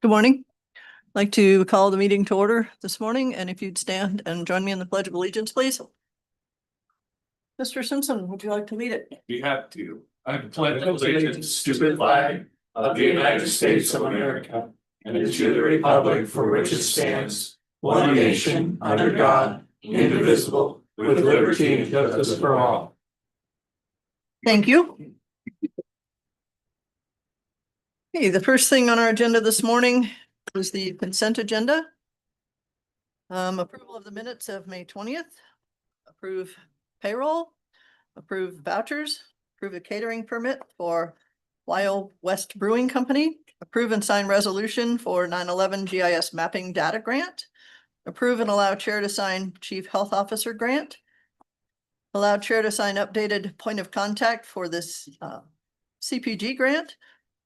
Good morning. I'd like to call the meeting to order this morning, and if you'd stand and join me in the Pledge of Allegiance, please. Mr. Simpson, would you like to lead it? We have to. I pledge allegiance to the flag of the United States of America and to the republic for which it stands, one nation, under God, indivisible, with liberty and justice for all. Thank you. Okay, the first thing on our agenda this morning is the consent agenda. Approval of the minutes of May 20th, approve payroll, approve vouchers, approve a catering permit for Wild West Brewing Company, approve and sign resolution for 9/11 GIS mapping data grant, approve and allow chair to sign chief health officer grant, allow chair to sign updated point of contact for this CPG grant,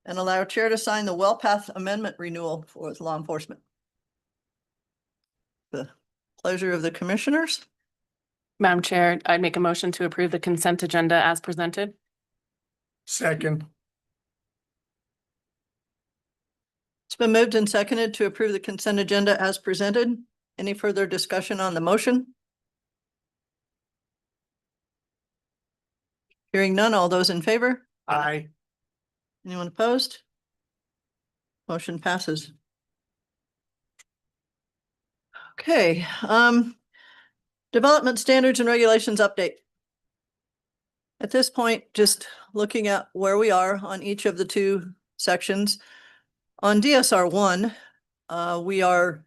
and allow chair to sign the WellPath amendment renewal for law enforcement. The pleasure of the commissioners. Madam Chair, I'd make a motion to approve the consent agenda as presented. Second. It's been moved and seconded to approve the consent agenda as presented. Any further discussion on the motion? Hearing none, all those in favor? Aye. Anyone opposed? Motion passes. Okay, development standards and regulations update. At this point, just looking at where we are on each of the two sections. On DSR 1, we are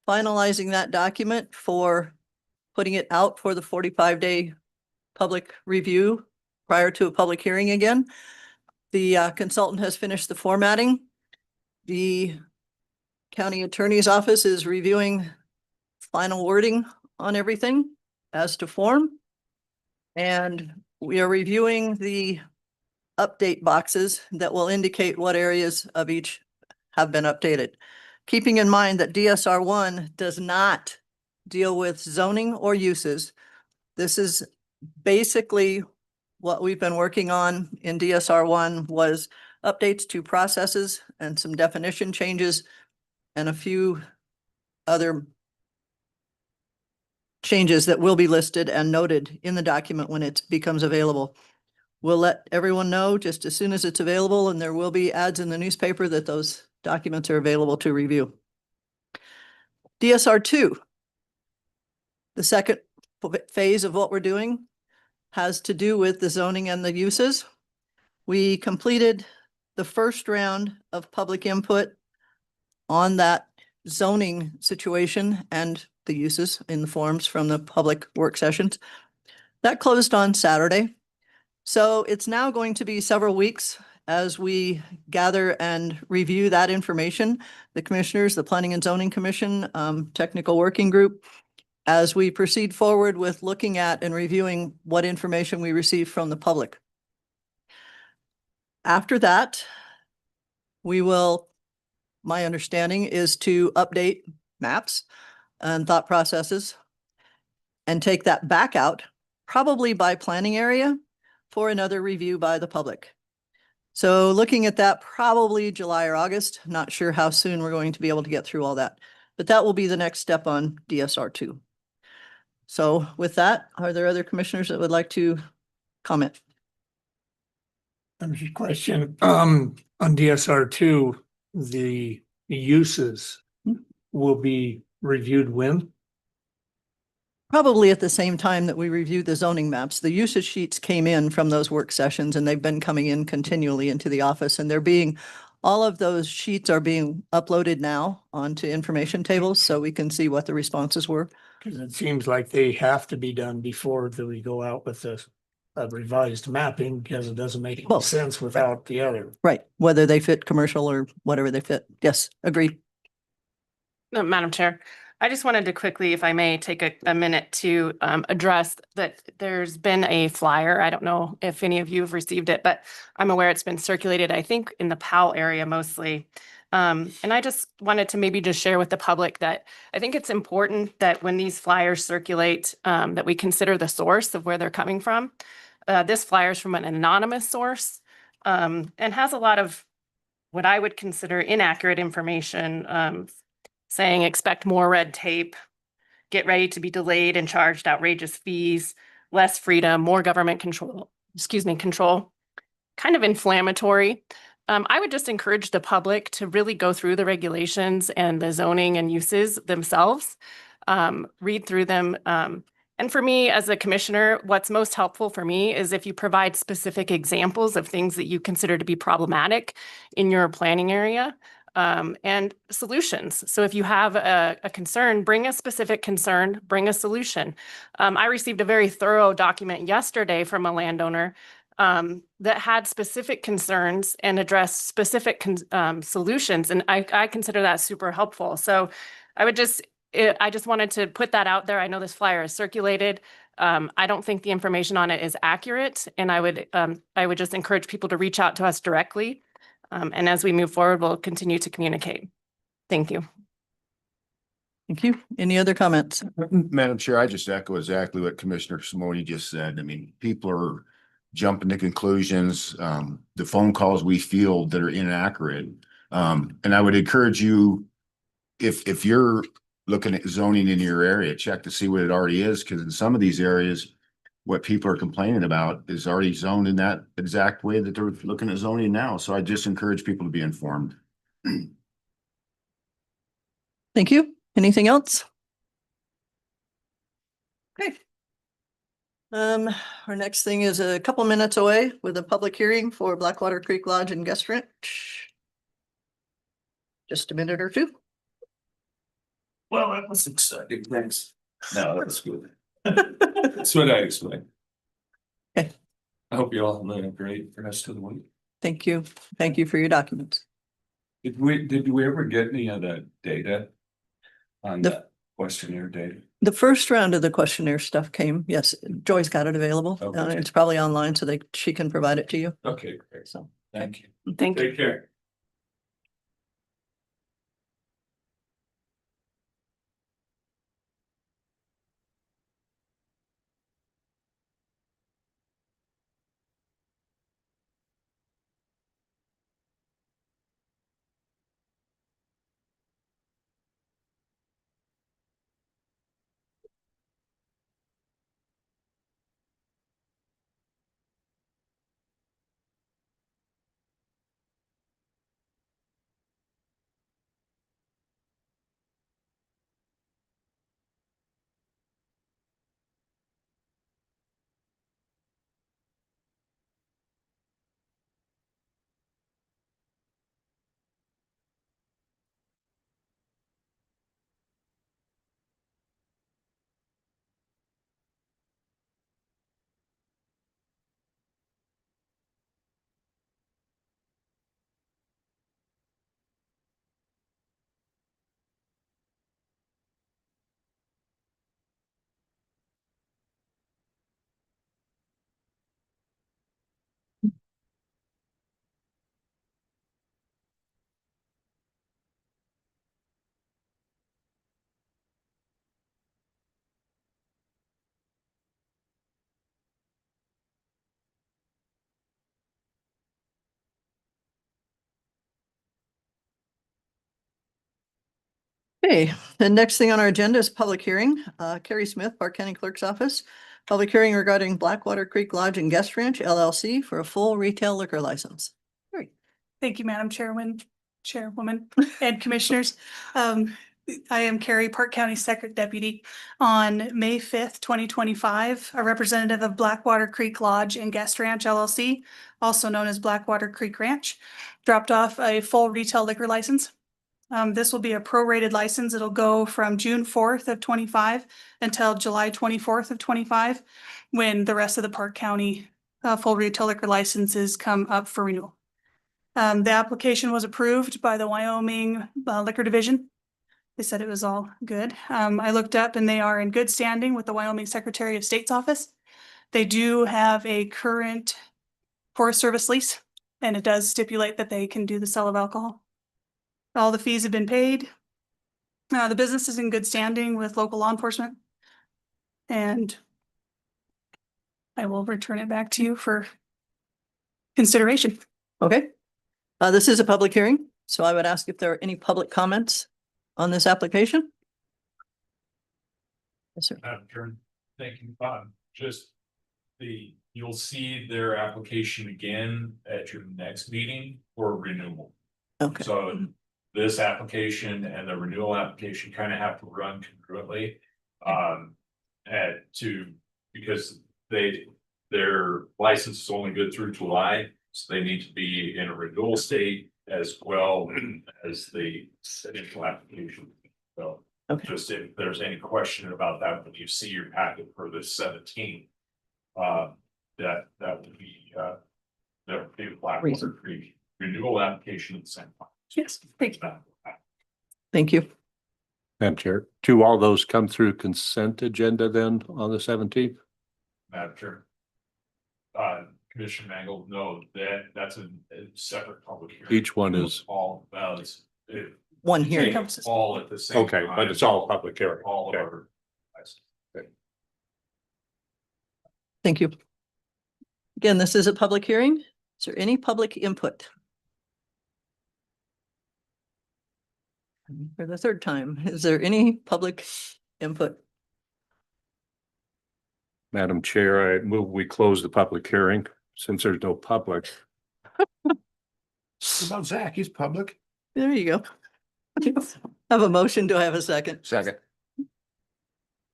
finalizing that document for putting it out for the 45-day public review prior to a public hearing again. The consultant has finished the formatting. The county attorney's office is reviewing final wording on everything as to form. And we are reviewing the update boxes that will indicate what areas of each have been updated. Keeping in mind that DSR 1 does not deal with zoning or uses. This is basically what we've been working on in DSR 1 was updates to processes and some definition changes and a few other changes that will be listed and noted in the document when it becomes available. We'll let everyone know just as soon as it's available, and there will be ads in the newspaper that those documents are available to review. DSR 2, the second phase of what we're doing, has to do with the zoning and the uses. We completed the first round of public input on that zoning situation and the uses in the forms from the public work sessions. That closed on Saturday. So it's now going to be several weeks as we gather and review that information. The commissioners, the Planning and Zoning Commission, technical working group, as we proceed forward with looking at and reviewing what information we receive from the public. After that, we will, my understanding is to update maps and thought processes and take that back out, probably by planning area, for another review by the public. So looking at that, probably July or August, not sure how soon we're going to be able to get through all that, but that will be the next step on DSR 2. So with that, are there other commissioners that would like to comment? Question, on DSR 2, the uses will be reviewed when? Probably at the same time that we review the zoning maps. The usage sheets came in from those work sessions and they've been coming in continually into the office, and all of those sheets are being uploaded now onto information tables so we can see what the responses were. Because it seems like they have to be done before we go out with a revised mapping, because it doesn't make any sense without the other. Right, whether they fit commercial or whatever they fit. Yes, agreed. No, Madam Chair, I just wanted to quickly, if I may, take a minute to address that there's been a flyer. I don't know if any of you have received it, but I'm aware it's been circulated, I think, in the Powell area mostly. And I just wanted to maybe just share with the public that I think it's important that when these flyers circulate, that we consider the source of where they're coming from. This flyer is from an anonymous source and has a lot of what I would consider inaccurate information, saying expect more red tape, get ready to be delayed and charged outrageous fees, less freedom, more government control, control, kind of inflammatory. I would just encourage the public to really go through the regulations and the zoning and uses themselves, read through them. And for me, as a commissioner, what's most helpful for me is if you provide specific examples of things that you consider to be problematic in your planning area, and solutions. So if you have a concern, bring a specific concern, bring a solution. I received a very thorough document yesterday from a landowner that had specific concerns and addressed specific solutions. And I consider that super helpful. So I just wanted to put that out there. I know this flyer is circulated. I don't think the information on it is accurate. And I would just encourage people to reach out to us directly. And as we move forward, we'll continue to communicate. Thank you. Thank you. Any other comments? Madam Chair, I just echo exactly what Commissioner Simone just said. I mean, people are jumping to conclusions, the phone calls we field that are inaccurate. And I would encourage you, if you're looking at zoning in your area, check to see what it already is, because in some of these areas, what people are complaining about is already zoned in that exact way that they're looking at zoning now. So I just encourage people to be informed. Thank you. Anything else? Okay. Our next thing is a couple minutes away with a public hearing for Blackwater Creek Lodge and Guest Ranch. Just a minute or two. Well, that was exciting. Thanks. No, that's good. That's what I expect. Okay. I hope you all have a great rest of the week. Thank you. Thank you for your documents. Did we ever get any of that data? On The- the questionnaire data? The first round of the questionnaire stuff came. Yes, Joy's got it available. Okay. It's probably online so she can provide it to you. Okay, great. So Thank you. Thank you. Take care. okay, the next thing on our agenda is public hearing. Carrie Smith, Park County Clerk's Office. Public hearing regarding Blackwater Creek Lodge and Guest Ranch LLC for a full retail liquor license. Great. Thank you, Madam Chairwoman and Commissioners. I am Carrie, Park County Secretary Deputy. On May 5th, 2025, a representative of Blackwater Creek Lodge and Guest Ranch LLC, also known as Blackwater Creek Ranch, dropped off a full retail liquor license. This will be a prorated license. It'll go from June 4th of 25 until July 24th of 25, when the rest of the Park County full retail liquor licenses come up for renewal. The application was approved by the Wyoming Liquor Division. They said it was all good. I looked up and they are in good standing with the Wyoming Secretary of State's office. They do have a current Forest Service lease, and it does stipulate that they can do the sale of alcohol. All the fees have been paid. The business is in good standing with local law enforcement. And I will return it back to you for consideration. Okay. This is a public hearing, so I would ask if there are any public comments on this application. Yes, sir. Madam Chair, thank you. Just you'll see their application again at your next meeting for renewal. Okay. So this application and the renewal application kind of have to run concurrently. Because their license is only good through July, so they need to be in a renewal state as well as the initial application. So Okay. just if there's any question about that, when you see your packet for the 17th, that would be the Blackwater Creek renewal application at the same time. Yes, thank you. Thank you. Madam Chair, do all those come through consent agenda then on the 17th? Madam Chair. Commissioner Mangle, no, that's a separate public hearing. Each one is, All, One hearing. all at the same. okay, but it's all public hearing. All of Okay. our. Thank you. Again, this is a public hearing. Is there any public input? For the third time, is there any public input? Madam Chair, I move we close the public hearing since there's no public. What about Zach? He's public. There you go. Have a motion. Do I have a second? Second.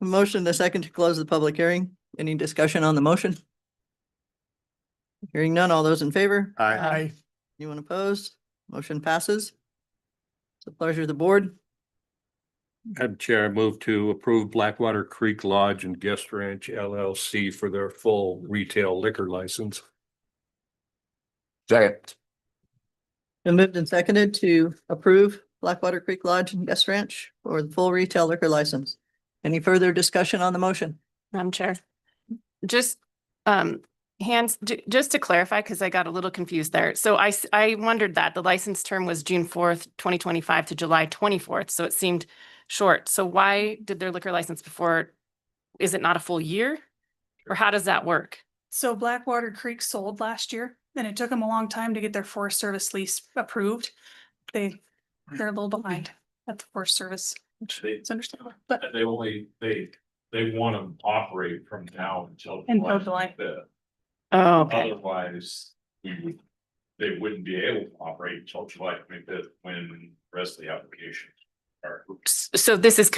A motion, and a second to close the public hearing. Any discussion on the motion? Hearing none. All those in favor? I, Anyone opposed? Motion passes. It's a pleasure of the board. Madam Chair, I move to approve Blackwater Creek Lodge and Guest Ranch LLC for their full retail liquor license. Second. Been moved and seconded to approve Blackwater Creek Lodge and Guest Ranch for the full retail liquor license. Any further discussion on the motion? Madam Chair, just just to clarify, because I got a little confused there. So I wondered that the license term was June 4th, 2025 to July 24th, so it seemed short. So why did their liquor license before? Is it not a full year? Or how does that work? So Blackwater Creek sold last year, and it took them a long time to get their Forest Service lease approved. They're a little behind at the Forest Service, which is understandable, but They want to operate from now until. July. 5th. Oh, okay. Otherwise, they wouldn't be able to operate until July 25th when the rest of the application. So this is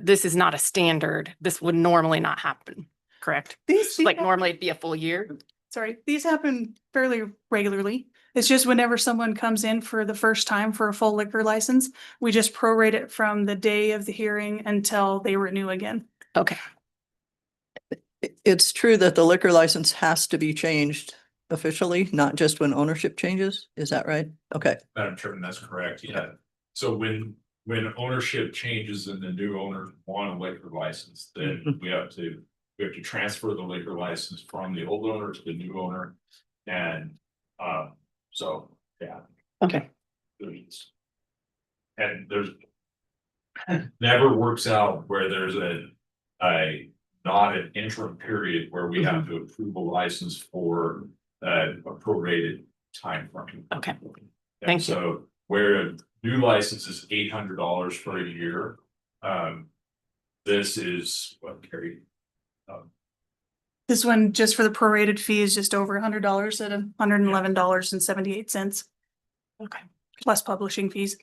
this is not a standard. This would normally not happen, correct? these Like normally it'd be a full year. sorry, these happen fairly regularly. It's just whenever someone comes in for the first time for a full liquor license, we just prorate it from the day of the hearing until they renew again. Okay. It's true that the liquor license has to be changed officially, not just when ownership changes. Is that right? Okay. Madam Chairman, that's correct, yeah. So when ownership changes and the new owner want a liquor license, then we have to transfer the liquor license from the old owner to the new owner. And so, yeah. Okay. And there's never works out where there's not an interim period where we have to approve a license for a prorated time frame. Okay. And Thank you. so where a new license is $800 for a year, this is what, Carrie? This one, just for the prorated fee, is just over $100 at $111.78. Okay. Plus publishing fees.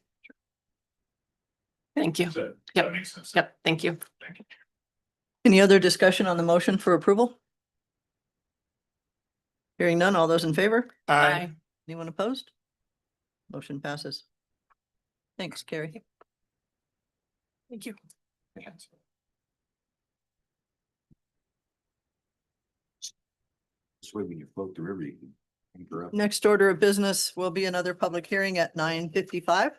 Thank you. Does that Yep. make sense? Yep. Thank you. Thank you. Any other discussion on the motion for approval? Hearing none. All those in favor? I, Anyone opposed? Motion passes. Thanks, Carrie. Thank you. This way when you float the river, you can interrupt. Next order of business will be another public hearing at 9:55.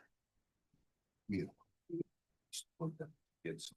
It's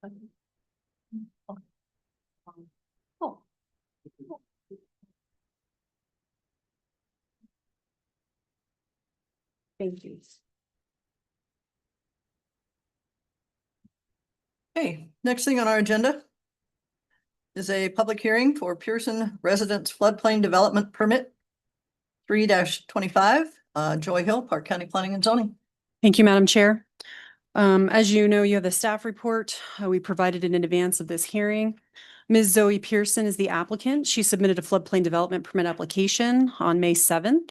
Thank you. Okay, next thing on our agenda is a public hearing for Pearson Residence Floodplain Development Permit 3-25, Joy Hill, Park County Planning and Zoning. Thank you, Madam Chair. As you know, you have the staff report. We provided it in advance of this hearing. Ms. Zoe Pearson is the applicant. She submitted a floodplain development permit application on May 7th.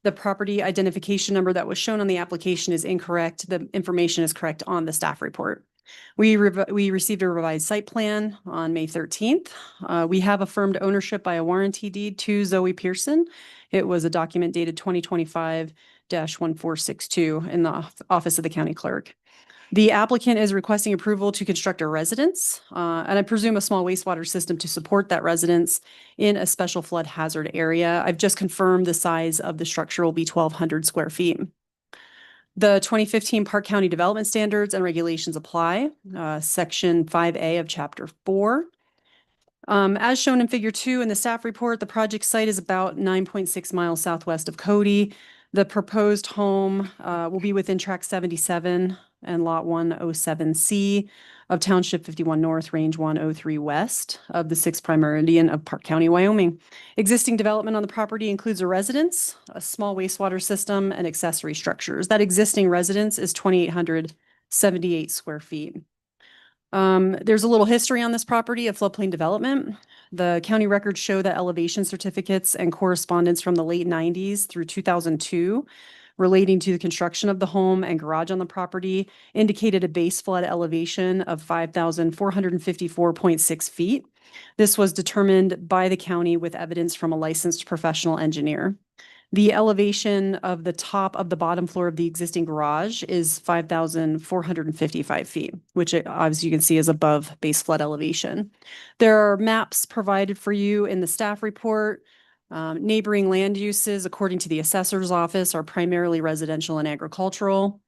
The property identification number that was shown on the application is incorrect. The information is correct on the staff report. We received a revised site plan on May 13th. We have affirmed ownership by a warranty deed to Zoe Pearson. It was a document dated 2025-1462 in the office of the county clerk. The applicant is requesting approval to construct a residence, and I presume a small wastewater system to support that residence in a special flood hazard area. I've just confirmed the size of the structure will be 1,200 square feet. The 2015 Park County Development Standards and Regulations apply, Section 5A of Chapter 4. As shown in Figure 2 in the staff report, the project site is about 9.6 miles southwest of Cody. The proposed home will be within Tract 77 and Lot 107C of Township 51 North, Range 103 West of the 6th Prime Meridian of Park County, Wyoming. Existing development on the property includes a residence, a small wastewater system, and accessory structures. That existing residence is 2,878 square feet. There's a little history on this property of floodplain development. The county records show that elevation certificates and correspondence from the late 90s through 2002 relating to the construction of the home and garage on the property indicated a base flood elevation of 5,454.6 feet. This was determined by the county with evidence from a licensed professional engineer. The elevation of the top of the bottom floor of the existing garage is 5,455 feet, which as you can see is above base flood elevation. There are maps provided for you in the staff report. Neighboring land uses, according to the assessor's office, are primarily residential and agricultural.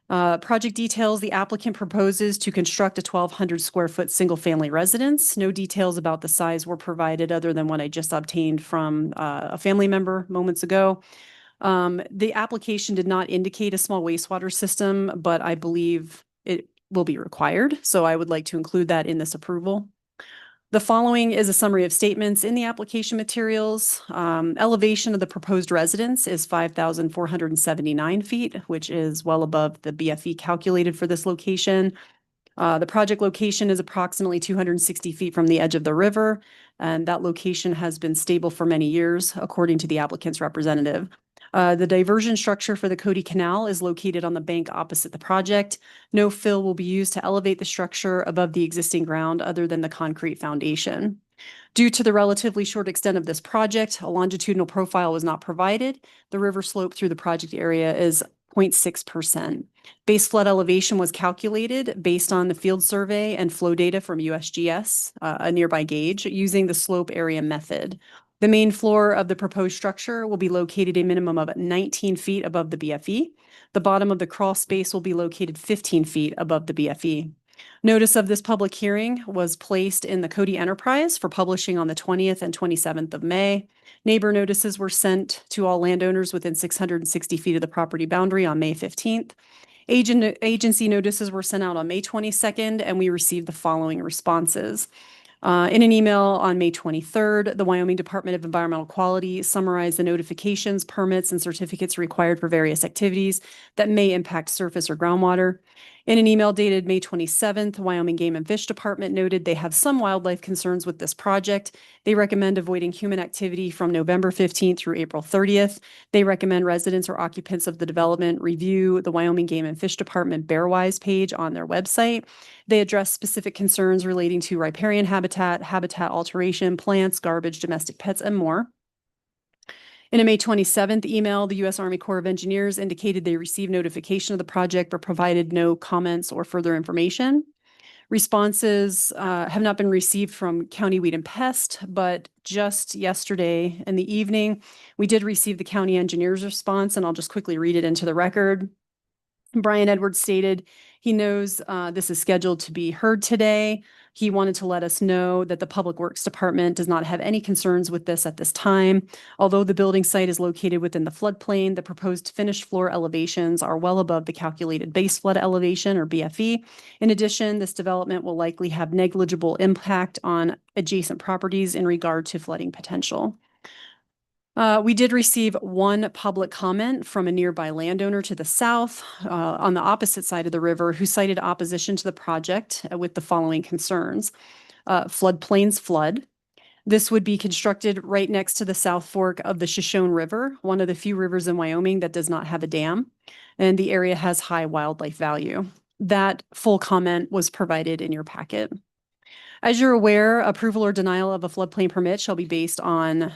Project details, the applicant proposes to construct a 1,200 square foot single family residence. No details about the size were provided other than what I just obtained from a family member moments ago. The application did not indicate a small wastewater system, but I believe it will be required. So I would like to include that in this approval. The following is a summary of statements in the application materials. Elevation of the proposed residence is 5,479 feet, which is well above the BFE calculated for this location. The project location is approximately 260 feet from the edge of the river, and that location has been stable for many years, according to the applicant's representative. The diversion structure for the Cody Canal is located on the bank opposite the project. No fill will be used to elevate the structure above the existing ground other than the concrete foundation. Due to the relatively short extent of this project, a longitudinal profile was not provided. The river slope through the project area is 0.6%. Base flood elevation was calculated based on the field survey and flow data from USGS, a nearby gauge, using the slope area method. The main floor of the proposed structure will be located a minimum of 19 feet above the BFE. The bottom of the crawl space will be located 15 feet above the BFE. Notice of this public hearing was placed in the Cody Enterprise for publishing on the 20th and 27th of May. Neighbor notices were sent to all landowners within 660 feet of the property boundary on May 15th. Agency notices were sent out on May 22nd, and we received the following responses. In an email on May 23rd, the Wyoming Department of Environmental Quality summarized the notifications, permits, and certificates required for various activities that may impact surface or groundwater. In an email dated May 27th, Wyoming Game and Fish Department noted they have some wildlife concerns with this project. They recommend avoiding human activity from November 15th through April 30th. They recommend residents or occupants of the development review the Wyoming Game and Fish Department Bearwise page on their website. They address specific concerns relating to riparian habitat, habitat alteration, plants, garbage, domestic pets, and more. In a May 27th email, the U.S. Army Corps of Engineers indicated they received notification of the project but provided no comments or further information. Responses have not been received from County Weed and Pest, but just yesterday in the evening, we did receive the county engineer's response, and I'll just quickly read it into the record. Brian Edwards stated he knows this is scheduled to be heard today. He wanted to let us know that the Public Works Department does not have any concerns with this at this time. Although the building site is located within the floodplain, the proposed finished floor elevations are well above the calculated base flood elevation, or BFE. In addition, this development will likely have negligible impact on adjacent properties in regard to flooding potential. We did receive one public comment from a nearby landowner to the south, on the opposite side of the river, who cited opposition to the project with the following concerns. Floodplains flood. This would be constructed right next to the South Fork of the Shoshone River, one of the few rivers in Wyoming that does not have a dam, and the area has high wildlife value. That full comment was provided in your packet. As you're aware, approval or denial of a floodplain permit shall be based on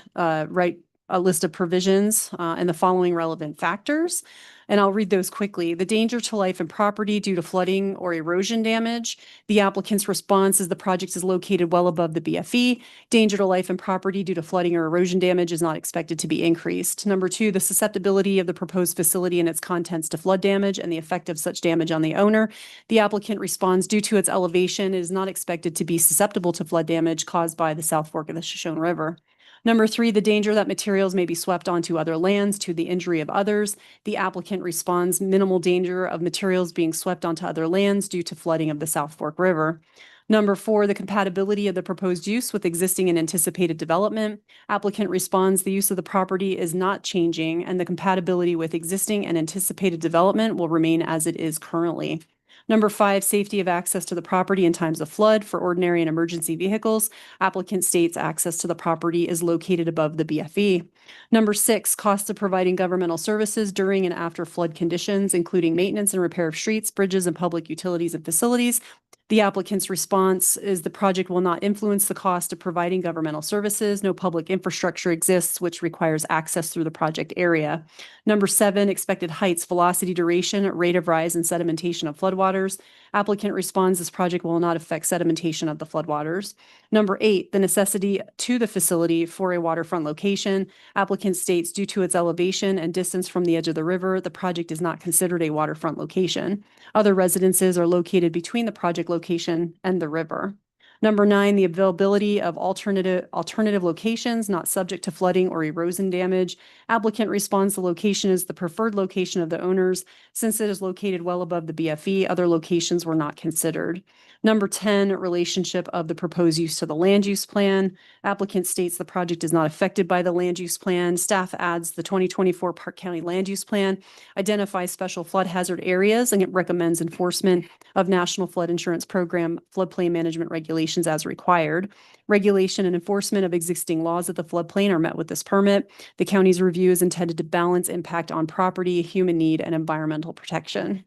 a list of provisions and the following relevant factors. And I'll read those quickly. The danger to life and property due to flooding or erosion damage. The applicant's response is the project is located well above the BFE. Danger to life and property due to flooding or erosion damage is not expected to be increased. Number two, the susceptibility of the proposed facility and its contents to flood damage and the effect of such damage on the owner. The applicant responds due to its elevation, it is not expected to be susceptible to flood damage caused by the South Fork of the Shoshone River. Number three, the danger that materials may be swept onto other lands to the injury of others. The applicant responds minimal danger of materials being swept onto other lands due to flooding of the South Fork River. Number four, the compatibility of the proposed use with existing and anticipated development. Applicant responds the use of the property is not changing and the compatibility with existing and anticipated development will remain as it is currently. Number five, safety of access to the property in times of flood for ordinary and emergency vehicles. Applicant states access to the property is located above the BFE. Number six, costs of providing governmental services during and after flood conditions, including maintenance and repair of streets, bridges, and public utilities and facilities. The applicant's response is the project will not influence the cost of providing governmental services. No public infrastructure exists which requires access through the project area. Number seven, expected heights, velocity, duration, rate of rise, and sedimentation of floodwaters. Applicant responds this project will not affect sedimentation of the floodwaters. Number eight, the necessity to the facility for a waterfront location. Applicant states due to its elevation and distance from the edge of the river, the project is not considered a waterfront location. Other residences are located between the project location and the river. Number nine, the availability of alternative locations not subject to flooding or erosion damage. Applicant responds the location is the preferred location of the owners. Since it is located well above the BFE, other locations were not considered. Number 10, relationship of the proposed use to the land use plan. Applicant states the project is not affected by the land use plan. Staff adds the 2024 Park County Land Use Plan identifies special flood hazard areas and it recommends enforcement of National Flood Insurance Program floodplain management regulations as required. Regulation and enforcement of existing laws of the floodplain are met with this permit. The county's review is intended to balance impact on property, human need, and environmental protection.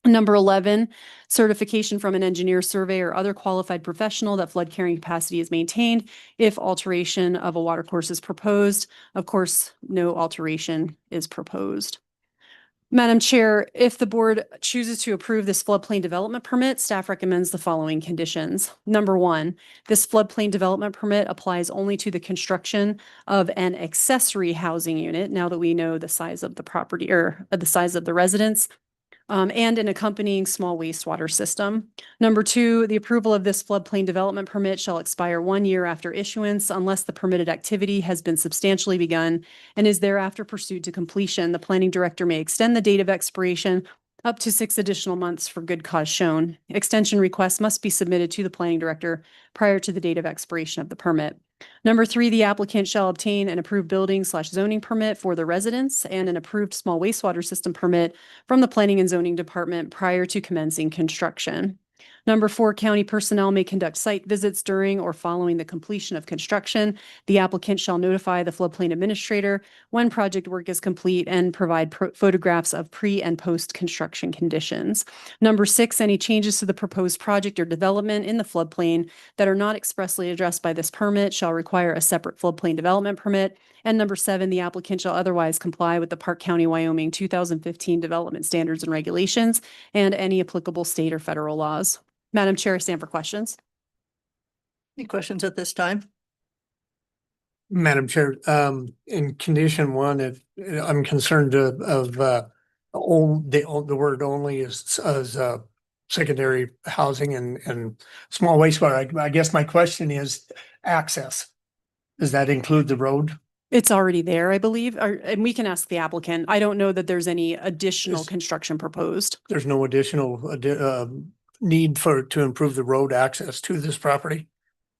Number 11, certification from an engineer, surveyor, or other qualified professional that flood carrying capacity is maintained if alteration of a water course is proposed. Of course, no alteration is proposed. Madam Chair, if the board chooses to approve this floodplain development permit, staff recommends the following conditions. Number one, this floodplain development permit applies only to the construction of an accessory housing unit, now that we know the size of the property or the size of the residence, and an accompanying small wastewater system. Number two, the approval of this floodplain development permit shall expire 1 year after issuance unless the permitted activity has been substantially begun and is thereafter pursued to completion. The planning director may extend the date of expiration up to 6 additional months for good cause shown. Extension requests must be submitted to the planning director prior to the date of expiration of the permit. Number three, the applicant shall obtain an approved building/zoning permit for the residence and an approved small wastewater system permit from the Planning and Zoning Department prior to commencing construction. Number four, county personnel may conduct site visits during or following the completion of construction. The applicant shall notify the floodplain administrator when project work is complete and provide photographs of pre and post construction conditions. Number six, any changes to the proposed project or development in the floodplain that are not expressly addressed by this permit shall require a separate floodplain development permit. And number seven, the applicant shall otherwise comply with the Park County, Wyoming 2015 development standards and regulations and any applicable state or federal laws. Madam Chair, I stand for questions. Any questions at this time? Madam Chair, in condition one, if I'm concerned of the word only is secondary housing and small wastewater. I guess my question is access. Does that include the road? It's already there, I believe, and we can ask the applicant. I don't know that there's any additional Is- construction proposed. There's no additional need to improve the road access to this property,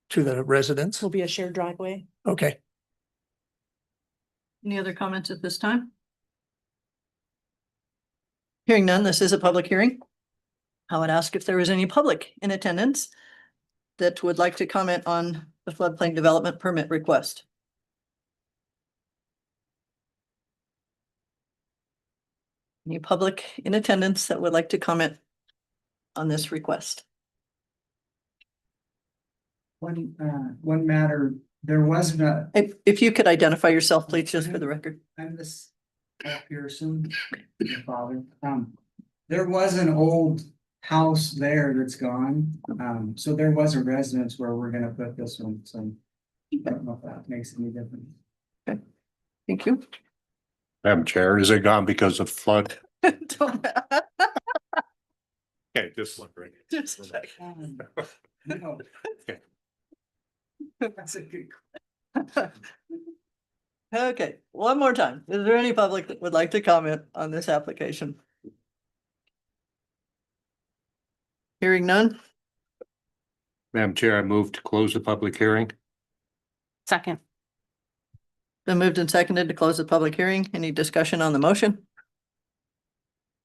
to the residents? Will be a shared driveway. Okay. Any other comments at this time? Hearing none, this is a public hearing. I would ask if there was any public in attendance that would like to comment on the floodplain development permit request. Any public in attendance that would like to comment on this request? One matter, there wasn't a, If you could identify yourself, please, just for the record. I'm this Pearson, your father. There was an old house there that's gone. So there was a residence where we're gonna put this one, so I don't know if that makes any difference. Thank you. Madam Chair, is it gone because of flood? Don't- Okay, just wondering. Just a sec. No. Okay. That's a good. Okay, one more time. Is there any public that would like to comment on this application? Hearing none? Madam Chair, I move to close the public hearing. Second. Been moved and seconded to close the public hearing. Any discussion on the motion?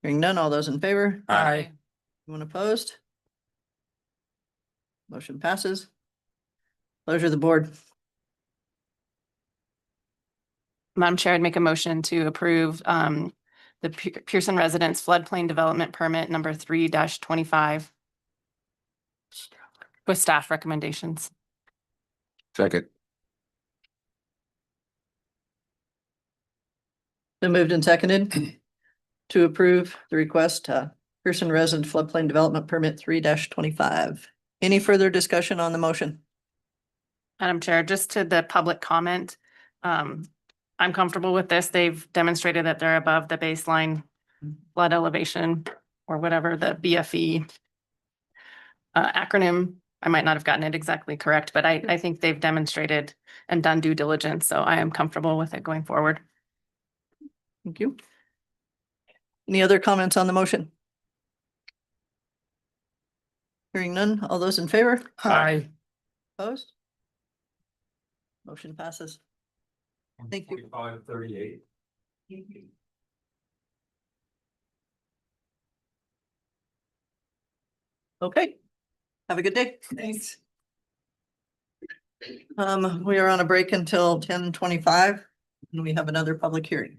Hearing none, all those in favor? Aye. Anyone opposed? Motion passes. Pleasure of the board. Madam Chair, I'd make a motion to approve the Pearson Residence Floodplain Development Permit number 3-25 with staff recommendations. Second. Been moved and seconded to approve the request, Pearson Resident Floodplain Development Permit 3-25. Any further discussion on the motion? Madam Chair, just to the public comment, I'm comfortable with this. They've demonstrated that they're above the baseline flood elevation or whatever the BFE acronym. I might not have gotten it exactly correct, but I think they've demonstrated and done due diligence, so I am comfortable with it going forward. Thank you. Any other comments on the motion? Hearing none, all those in favor? Aye. Opposed? Motion passes. Thank you. 4538. Okay. Have a good day. Thanks. We are on a break until 10:25 and we have another public hearing.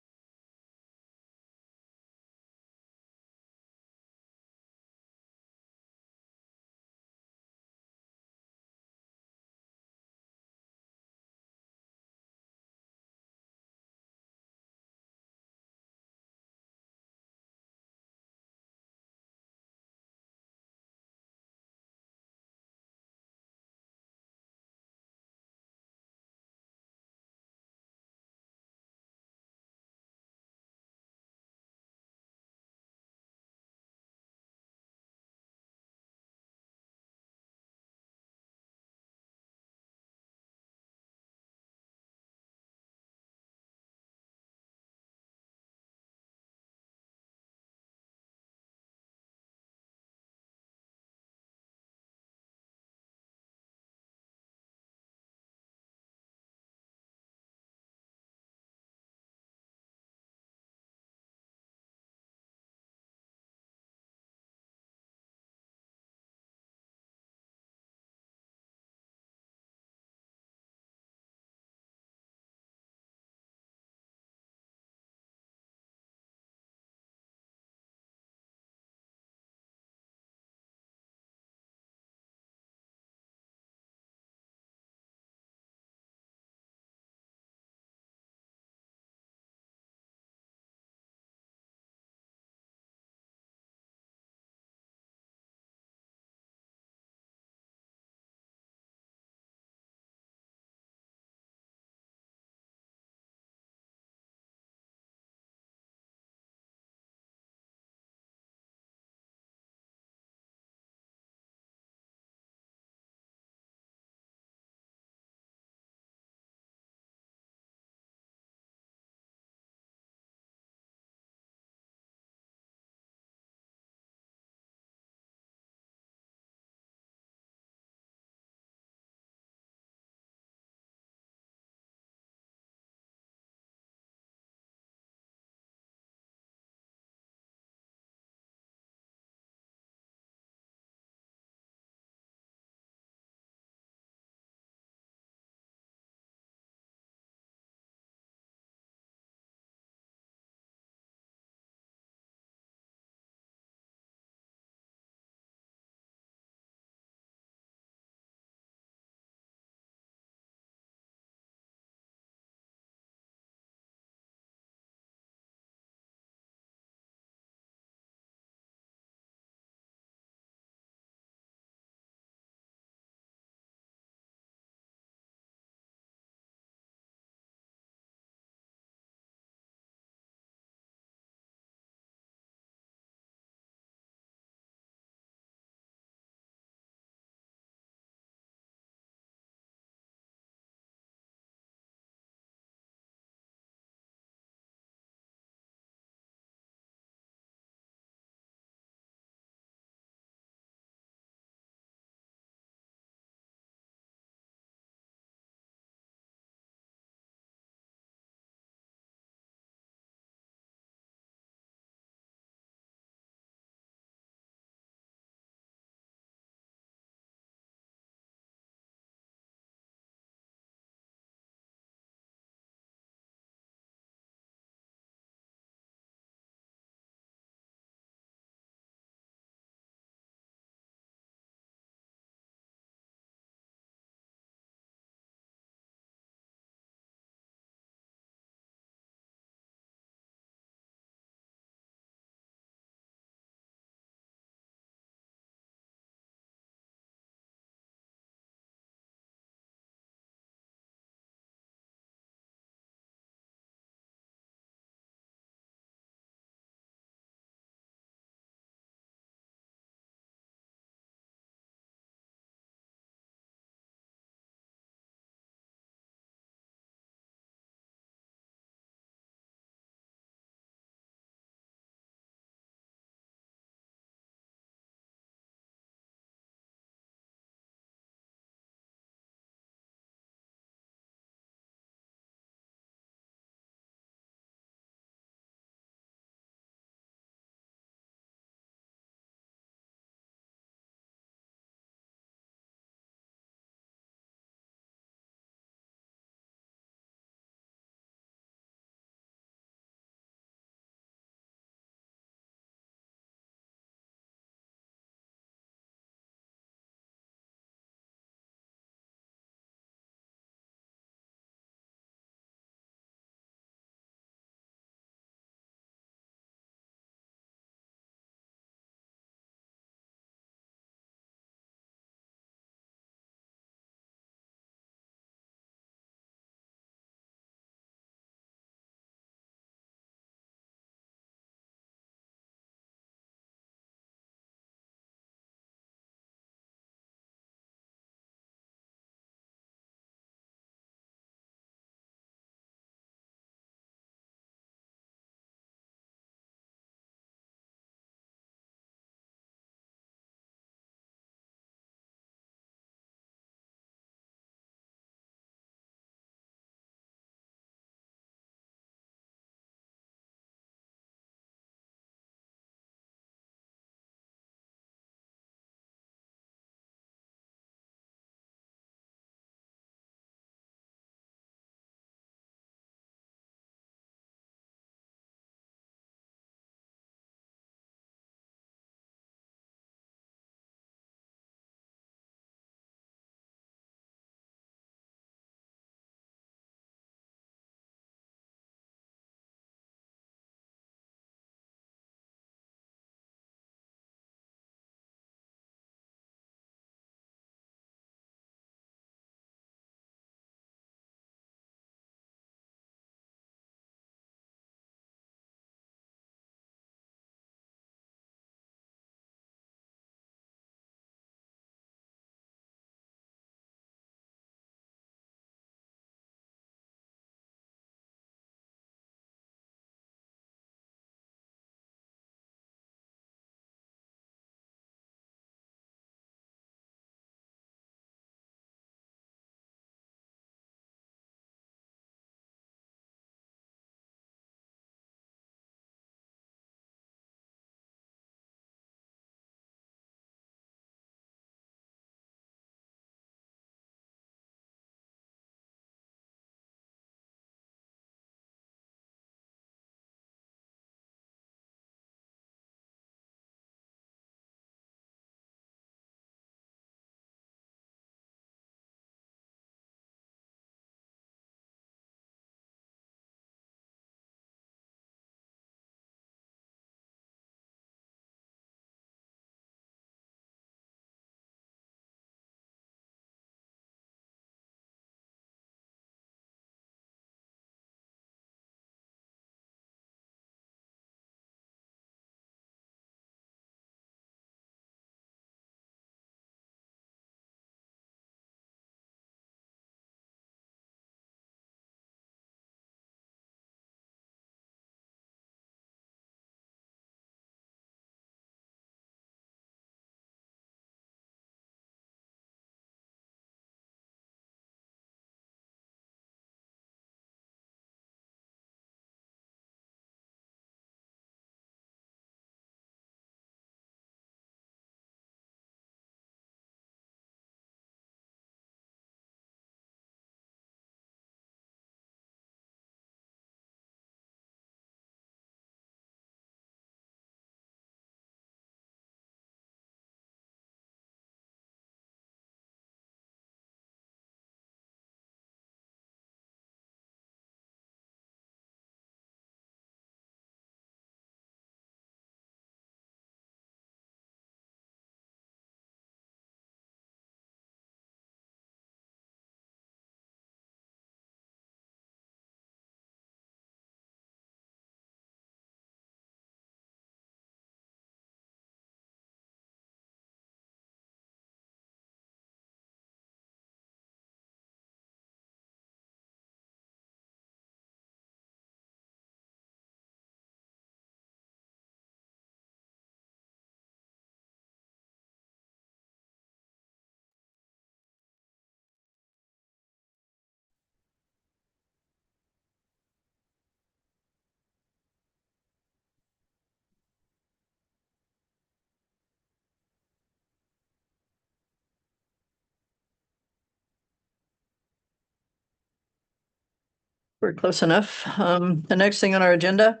We're close enough. The next thing on our agenda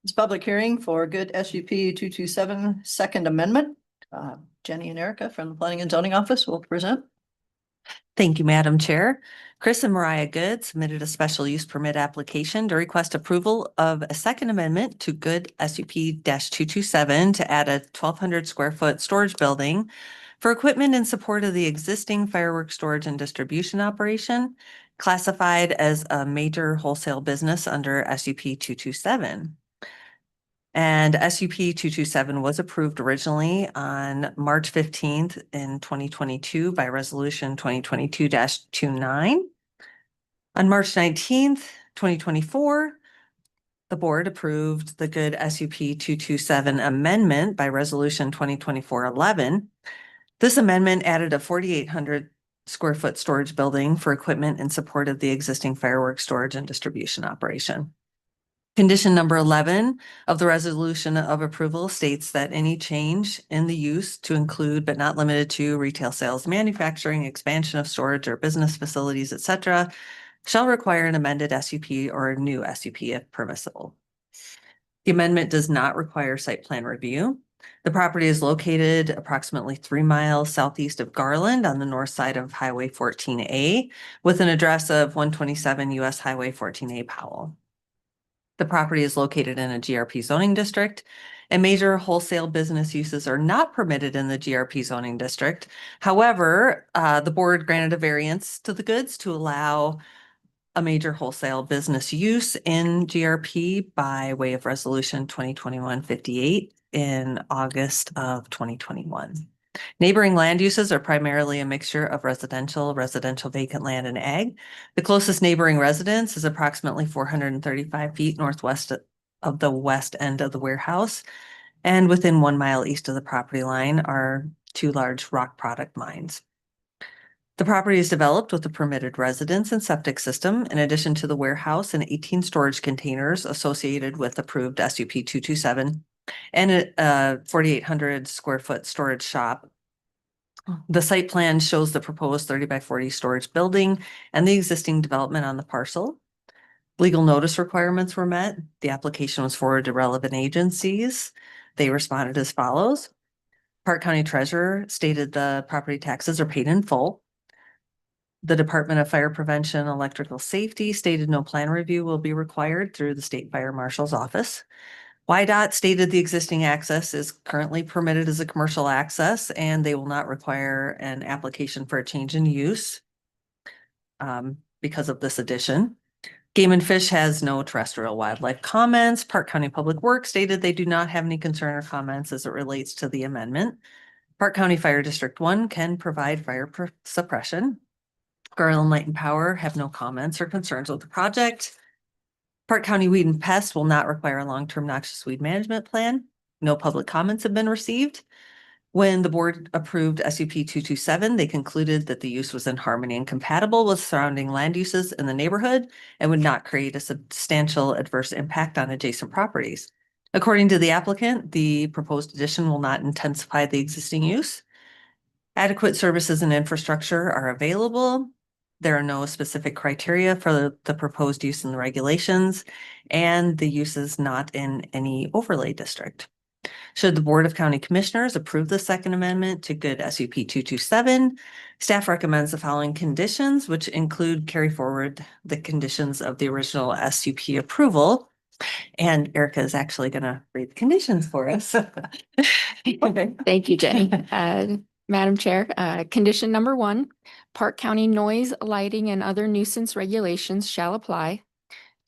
is public hearing for good SUP 227 Second Amendment. Jenny and Erica from the Planning and Zoning Office will present. Thank you, Madam Chair. Chris and Mariah Good submitted a special use permit application to request approval of a second amendment to Good SUP 227 to add a 1,200 square foot storage building for equipment in support of the existing fireworks storage and distribution operation, classified as a major wholesale business under SUP 227. And SUP 227 was approved originally on March 15th in 2022 by resolution 2022-29. On March 19th, 2024, the board approved the good SUP 227 amendment by resolution 2024-11. This amendment added a 4,800 square foot storage building for equipment in support of the existing fireworks storage and distribution operation. Condition number 11 of the resolution of approval states that any change in the use to include but not limited to retail sales, manufacturing, expansion of storage or business facilities, etc., shall require an amended SUP or a new SUP if permissible. The amendment does not require site plan review. The property is located approximately 3 miles southeast of Garland on the north side of Highway 14A with an address of 127 US Highway 14A Powell. The property is located in a GRP zoning district, and major wholesale business uses are not permitted in the GRP zoning district. However, the board granted a variance to the goods to allow a major wholesale business use in GRP by way of resolution 2021-58 in August of 2021. Neighboring land uses are primarily a mixture of residential vacant land, and ag. The closest neighboring residence is approximately 435 feet northwest of the west end of the warehouse. And within 1 mile east of the property line are 2 large rock product mines. The property is developed with a permitted residence and septic system, in addition to the warehouse and 18 storage containers associated with approved SUP 227 and a 4,800 square foot storage shop. The site plan shows the proposed 30 by 40 storage building and the existing development on the parcel. Legal notice requirements were met. The application was forwarded to relevant agencies. They responded as follows. Park County Treasurer stated the property taxes are paid in full. The Department of Fire Prevention, Electrical Safety stated no plan review will be required through the State Fire Marshal's office. YDOT stated the existing access is currently permitted as a commercial access and they will not require an application for a change in use because of this addition. Game and Fish has no terrestrial wildlife comments. Park County Public Works stated they do not have any concern or comments as it relates to the amendment. Park County Fire District 1 can provide fire suppression. Garland Light and Power have no comments or concerns with the project. Park County Weed and Pest will not require a long-term noxious weed management plan. No public comments have been received. When the board approved SUP 227, they concluded that the use was in harmony and compatible with surrounding land uses in the neighborhood and would not create a substantial adverse impact on adjacent properties. According to the applicant, the proposed addition will not intensify the existing use. Adequate services and infrastructure are available. There are no specific criteria for the proposed use in the regulations, and the use is not in any overlay district. Should the Board of County Commissioners approve the second amendment to good SUP 227, staff recommends the following conditions, which include carry forward the conditions of the original SUP approval. And Erica is actually going to read the conditions for us. Thank you, Jenny. Madam Chair, condition number 1, Park County noise, lighting, and other nuisance regulations shall apply.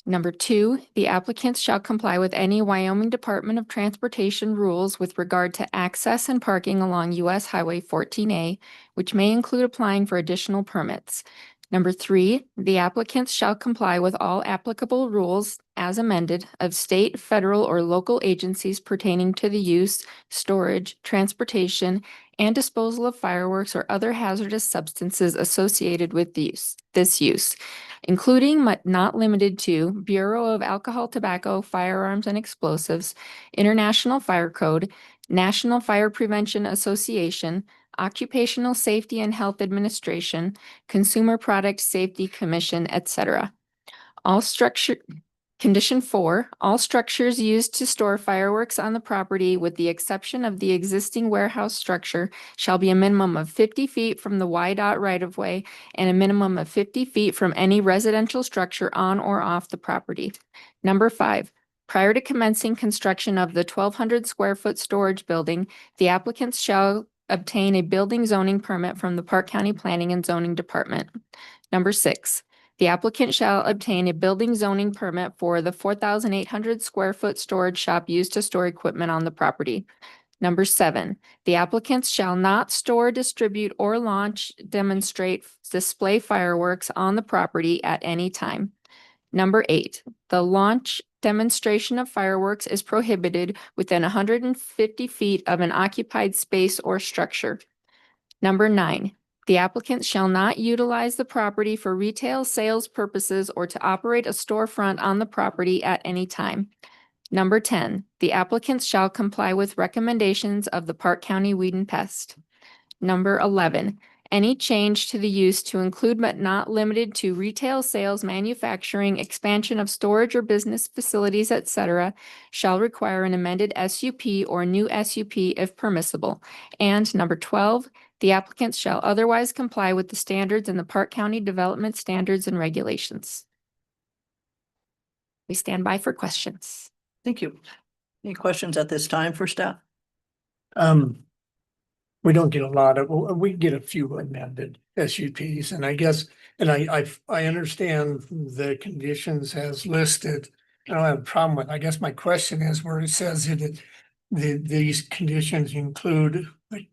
Number 2, the applicants shall comply with any Wyoming Department of Transportation rules with regard to access and parking along US Highway 14A, which may include applying for additional permits. Number 3, the applicants shall comply with all applicable rules as amended of state, federal, or local agencies pertaining to the use, storage, transportation, and disposal of fireworks or other hazardous substances associated with this use, including but not limited to Bureau of Alcohol, Tobacco, Firearms, and Explosives, International Fire Code, National Fire Prevention Association, Occupational Safety and Health Administration, Consumer Product Safety Commission, etc. Condition 4, all structures used to store fireworks on the property, with the exception of the existing warehouse structure, shall be a minimum of 50 feet from the YDOT right-of-way and a minimum of 50 feet from any residential structure on or off the property. Number 5, prior to commencing construction of the 1,200 square foot storage building, the applicants shall obtain a building zoning permit from the Park County Planning and Zoning Department. Number 6, the applicant shall obtain a building zoning permit for the 4,800 square foot storage shop used to store equipment on the property. Number 7, the applicants shall not store, distribute, or launch, demonstrate, display fireworks on the property at any time. Number 8, the launch, demonstration of fireworks is prohibited within 150 feet of an occupied space or structure. Number 9, the applicant shall not utilize the property for retail sales purposes or to operate a storefront on the property at any time. Number 10, the applicants shall comply with recommendations of the Park County Weed and Pest. Number 11, any change to the use to include but not limited to retail sales, manufacturing, expansion of storage or business facilities, etc., shall require an amended SUP or new SUP if permissible. And number 12, the applicants shall otherwise comply with the standards in the Park County Development Standards and Regulations. We stand by for questions. Thank you. Any questions at this time for staff? We don't get a lot of, we get a few amended SUPs, and I guess, and I understand the conditions as listed. I don't have a problem with, I guess my question is where it says that these conditions include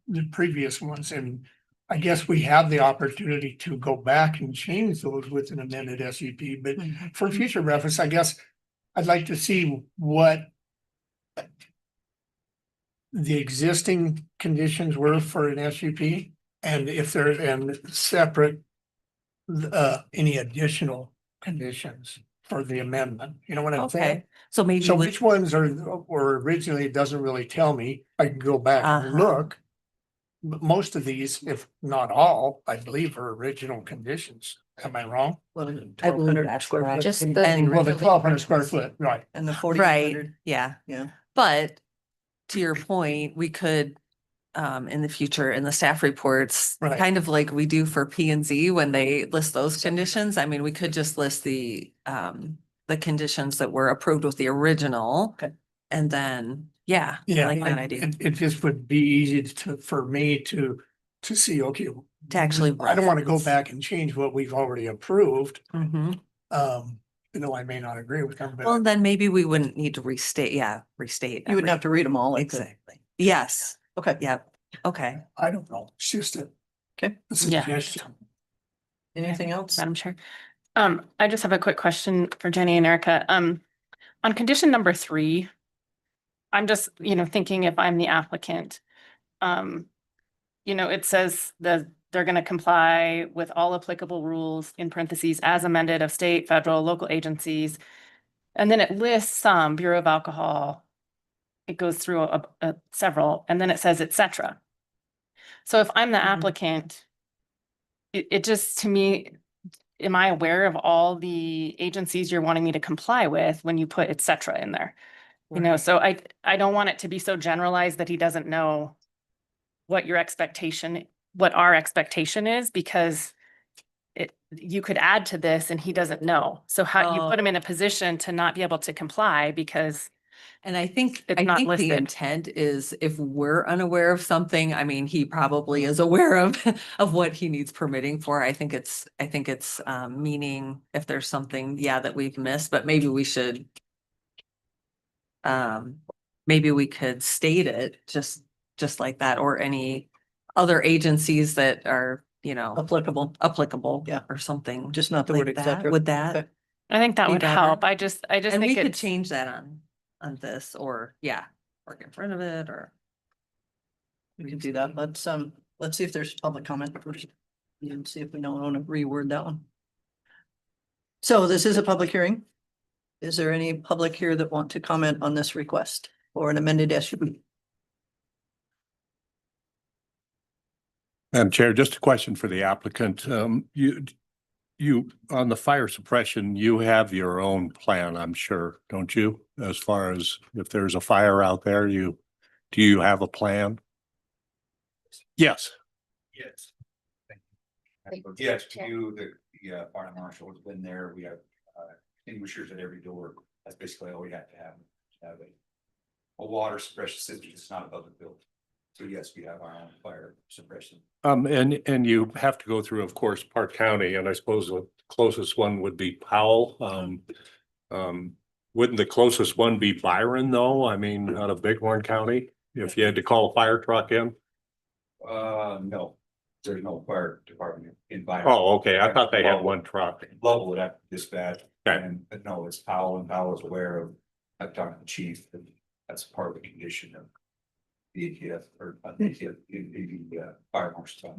the previous ones, and I guess we have the opportunity to go back and change those with an amended SUP, but for future reference, I guess I'd like to see what the existing conditions were for an SUP, and if there, and separate any additional conditions for the amendment. You know what I'm saying? Okay, so maybe. So which ones are, or originally it doesn't really tell me. I can go back and look. But most of these, if not all, I believe are original conditions. Am I wrong? Well, I believe 1,200 that's square correct. foot Just And the- Well, the 1,200 square foot, right. and the Right, 4,800. yeah. Yeah. But to your point, we could, in the future, in the staff reports, Right. kind of like we do for P and Z when they list those conditions. I mean, we could just list the conditions that were approved with the original. Okay. And then, yeah, I Yeah, like that idea. it just would be easy for me to see, okay. To actually I don't want to go reference. back and change what we've already approved. Mhm. You know, I may not agree with them, Well, but then maybe we wouldn't need to restate. You wouldn't have to read them all. like that. Exactly. Yes. Okay. Yep. Okay. I don't know. It's just Okay. a Yeah. suggestion. Anything else? Madam Chair. I just have a quick question for Jenny and Erica. On condition number 3, I'm just, thinking if I'm the applicant, it says that they're going to comply with all applicable rules in parentheses as amended of state, federal, local agencies. And then it lists some Bureau of Alcohol. It goes through several, and then it says, et cetera. So if I'm the applicant, it just, to me, am I aware of all the agencies you're wanting me to comply with when you put et cetera in there? So I don't want it to be so generalized that he doesn't know what our expectation is, because you could add to this and he doesn't know. So how you put him in a position to not be able to comply because And I think, It's not the listed. intent is if we're unaware of something, I mean, he probably is aware of, of what he needs permitting for. I think it's meaning if there's something, that we've missed, but maybe we should. Maybe we could state it just like that, or any other agencies that are, applicable. Yeah. Or something. Just not the like word et that. cetera. Would that? Okay. I think that Be would better. help. I just And think we could it's change that on this, or or get rid of it, or. We can do that. Let's see if there's public comment first. And see if we don't want to reword that one. So this is a public hearing. Is there any public here that want to comment on this request or an amended SUP? Madam Chair, just a question for the applicant. You, on the fire suppression, you have your own plan, I'm sure, don't you? As far as if there's a fire out there, do you have a plan? Yes. Yes. Yes, we do. The fire marshal has been there. We have extinguishers at every door. That's basically all we have to have a water suppression system. It's not a public building. So yes, we have our own fire suppression. And you have to go through, of course, Park County, and I suppose the closest one would be Powell. Wouldn't the closest one be Byron, though? I mean, out of Bighorn County, if you had to call a fire truck in? No, there's no fire department in Byron. Oh, okay, I thought they had one truck. Lovell would have to dispatch. Okay. But no, it's Powell, and Powell is aware of, I've talked to the chief, and that's part of the condition of the ATF or the fire marshal.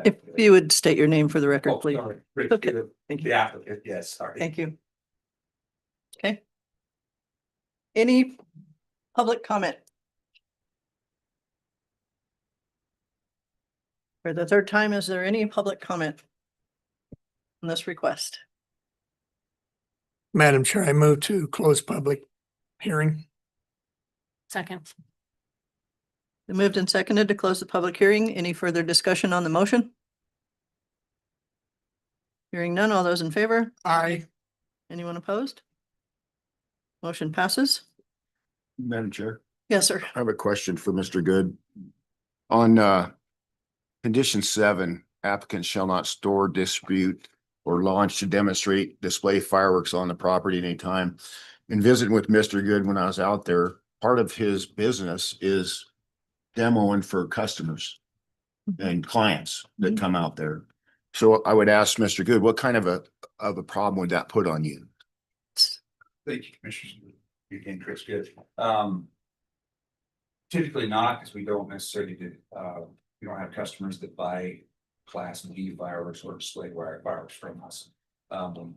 If you would state your name for the record, Oh, please. sorry. Rick, Okay. the- The applicant, yes, sorry. Thank you. Okay. Any public comment? For the third time, is there any public comment on this request? Madam Chair, I move to close public hearing. Second. Been moved and seconded to close the public hearing. Any further discussion on the motion? Hearing none, all those in favor? Aye. Anyone opposed? Motion passes. Madam Chair, Yes, sir. I have a question for Mr. Good. On condition 7, applicants shall not store, distribute, or launch to demonstrate, display fireworks on the property at any time. In visiting with Mr. Good when I was out there, part of his business is demoing for customers and clients that come out there. So I would ask Mr. Good, what kind of a problem would that put on you? Thank you, Commissioners. You can, Chris, good. Typically not, because we don't necessarily do, we don't have customers that buy Class B fireworks or display wire fireworks from us. According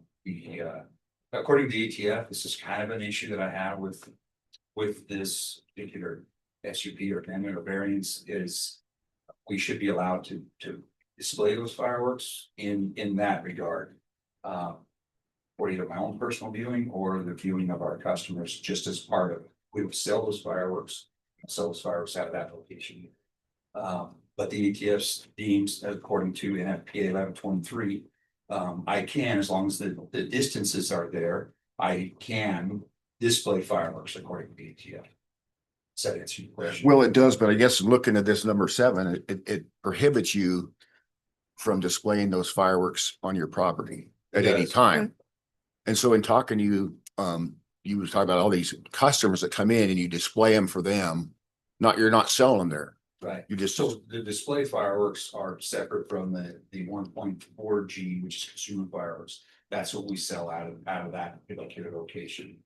to the ATF, this is kind of an issue that I have with this particular SUP or amendment or variance is we should be allowed to display those fireworks in that regard. For either my own personal viewing or the viewing of our customers, just as part of, we would sell those fireworks out of that location. But the ATF deems, according to NFPA 1123, I can, as long as the distances are there, I can display fireworks according to the ATF. Does that answer your question? Well, it does, but I guess looking at this number 7, it prohibits you from displaying those fireworks on your property at any Yes. time. And so in talking to you, you was talking about all these customers that come in and you display them for them. You're not selling them there. Right. You just, So the display fireworks are separate from the 1.4 G, which is consumer fireworks. That's what we sell out of that particular location.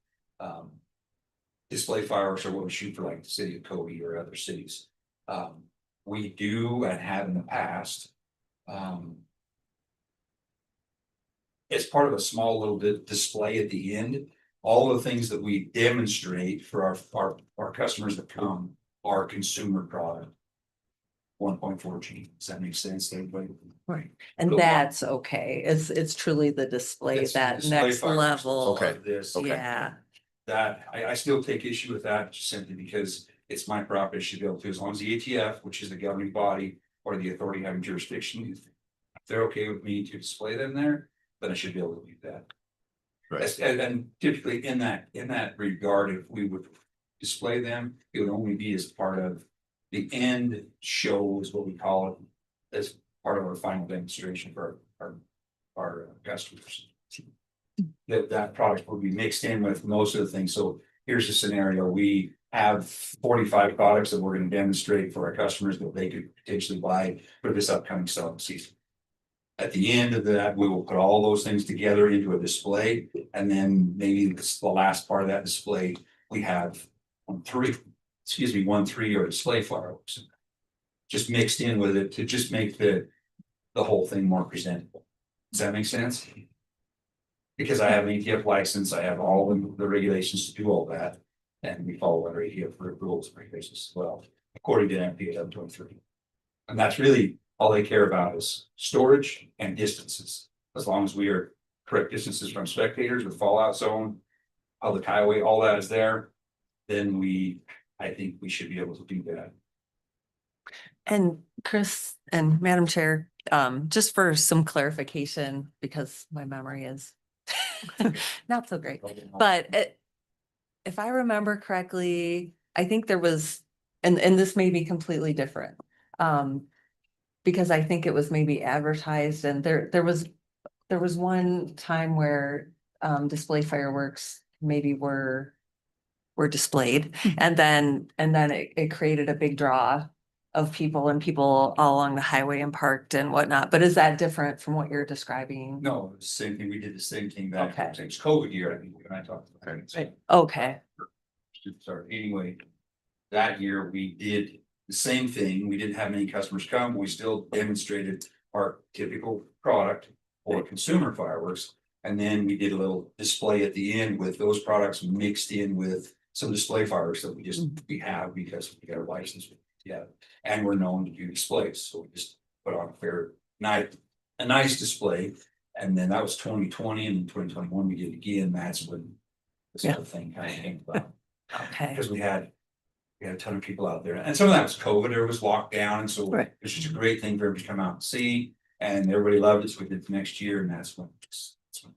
Display fireworks are what we shoot for like the city of Cody or other cities. We do and have in the past. As part of a small little display at the end, all the things that we demonstrate for our customers that come are consumer product. 1.4 G. Does that make sense to everybody? Right. And that's okay. It's truly the display, It's the that display next fireworks level. Okay. of This. Okay. Yeah. That I still take issue with that just simply because it's my property. I should be able to, as long as the ATF, which is the governing body or the authority having jurisdiction, if they're okay with me to display them there, then I should be able to do that. right. And typically in that regard, if we would display them, it would only be as part of the end show is what we call it, as part of our final demonstration for our customers. That product will be mixed in with most of the things. So here's a scenario. We have 45 products that we're going to demonstrate for our customers that they could potentially buy for this upcoming selling season. At the end of that, we will put all those things together into a display, and then maybe the last part of that display, we have 1 3 or display fireworks. Just mixed in with it to just make the whole thing more presentable. Does that make sense? Because I have an ATF license, I have all the regulations to do all that, and we follow under ATF rules and regulations as well, according to NFPA 1123. And that's really all they care about is storage and distances. as long as we are correct distances from spectators with fallout zone, public highway, all that is there, then I think we should be able to do that. And Chris and Madam Chair, just for some clarification, because my memory is not so great, but if I remember correctly, I think there was, and this may be completely different. Because I think it was maybe advertised and there was one time where display fireworks maybe were displayed, and then it created a big draw of people and people all along the highway and parked and whatnot. But is that different from what you're describing? No, it was the same thing. We did the same thing back, Okay. it was COVID year, I think, when I talked about it. Right. Okay. Sorry, anyway, that year we did the same thing. We didn't have many customers come. We still demonstrated our typical product for consumer fireworks. And then we did a little display at the end with those products mixed in with some display fireworks that we have because we got a license. Yeah, and we're known to do displays. So we just put on a nice display. And then that was 2020, and in 2021 we did again. That's when this whole thing kind of came about. Okay. Because we had a ton of people out there, and some of that was COVID, there was lockdown, and so Right. it's just a great thing for everybody to come out and see, and everybody loved it, so we did it the next year, and that's when the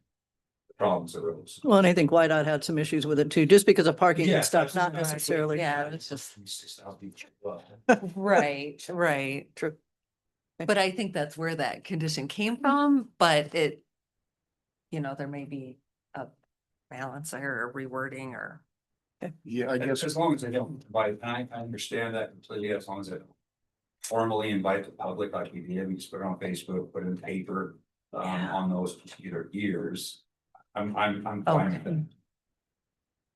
problems arose. Well, and I think Whiteout had some issues with it too, just because of parking Yeah, and stuff, not absolutely. necessarily. Yeah, it's just, It's just how people, well, right. True. But I think that's where that condition came from, but it, there may be a balance there or rewording or. Yeah, I guess. as long as they don't invite, I understand that completely, as long as they don't formally invite the public like we did, we just put it on Facebook, put it in the paper, on those particular years. I'm fine with Okay. that.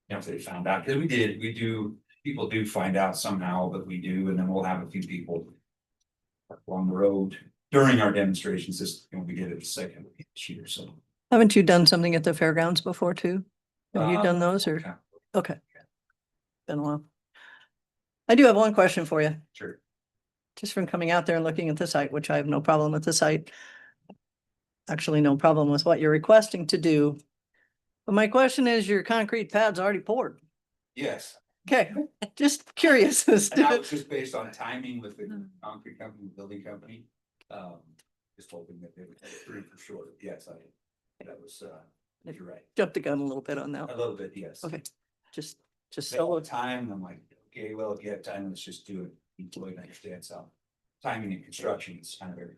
If they found out, because people do find out somehow that we do, and then we'll have a few people along the road during our demonstrations, we did it a second year, so. Haven't you done something at the fairgrounds before too? Have you done those or? Yeah, Okay. Been a while. I do have one question for you, sure. just from coming out there and looking at the site, which I have no problem with the site. Actually, no problem with what you're requesting to do. But my question is, your concrete pad's already poured. Yes, Okay, just curious as and that to, was just based on timing with the concrete company, the building company. Just hoping that they would get through for sure. Yes, that was, you're right. jumped the gun a little bit on A that. little bit, yes. Okay, just All so, the time, I'm like, okay, well, if you have time, let's just do it. Employee understands how timing and construction is kind of very.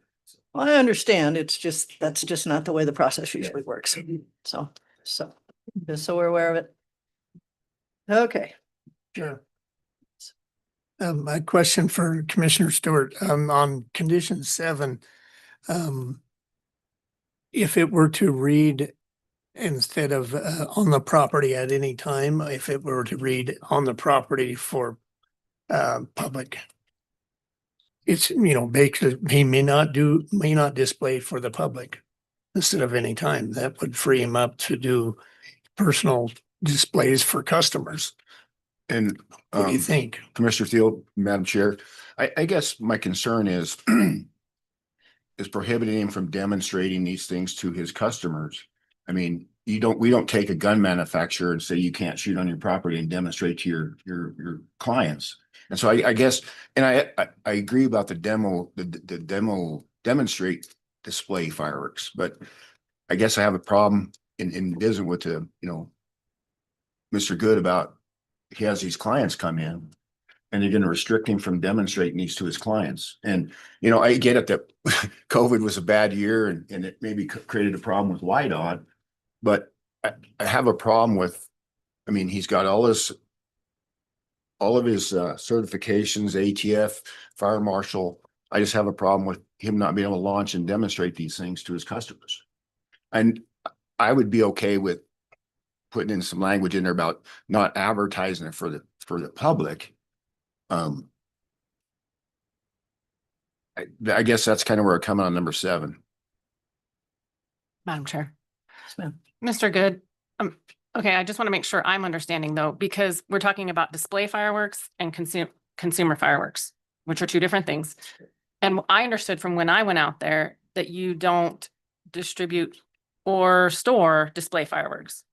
I understand, it's just, that's just not the way the process usually works. So, just so we're aware of it. Okay, Sure. My question for Commissioner Stewart, on condition 7, if it were to read instead of on the property at any time, if it were to read on the property for public, it's, basically, he may not display for the public instead of any time. That would free him up to do personal displays for customers. And What do you think? Commissioner Field, Madam Chair, I guess my concern is is prohibiting him from demonstrating these things to his customers. I mean, we don't take a gun manufacturer and say you can't shoot on your property and demonstrate to your clients. And so I guess, and I agree about the demonstrate display fireworks, but I guess I have a problem in visiting with Mr. Good about, he has these clients come in and they're going to restrict him from demonstrating these to his clients. And, I get it that COVID was a bad year and it maybe created a problem with YDOT, but I have a problem with, he's got all of his certifications, ATF, fire marshal. I just have a problem with him not being able to launch and demonstrate these things to his customers. And I would be okay with putting in some language in there about not advertising it for the public. I guess that's kind of where I come on number 7. Madam Chair. yes, ma'am. Mr. Good, okay, I just want to make sure I'm understanding though, because we're talking about display fireworks and consumer fireworks, which are two different things. And I understood from when I went out there that you don't distribute or store display fireworks.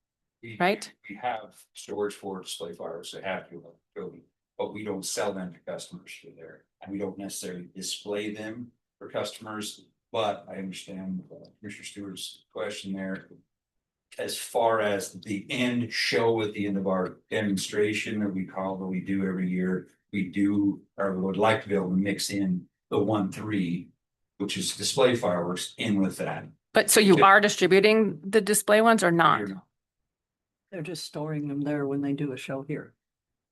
Right. We have storage for display fireworks that have to go building, but we don't sell them to customers through there. And we don't necessarily display them for customers, but I understand Commissioner Stewart's question there. As far as the end show at the end of our demonstration that we do every year, we do, or would like to be able to mix in the 1-3, which is display fireworks, in with that. But so you are distributing the display ones or not? They're just storing them there when they do a show here,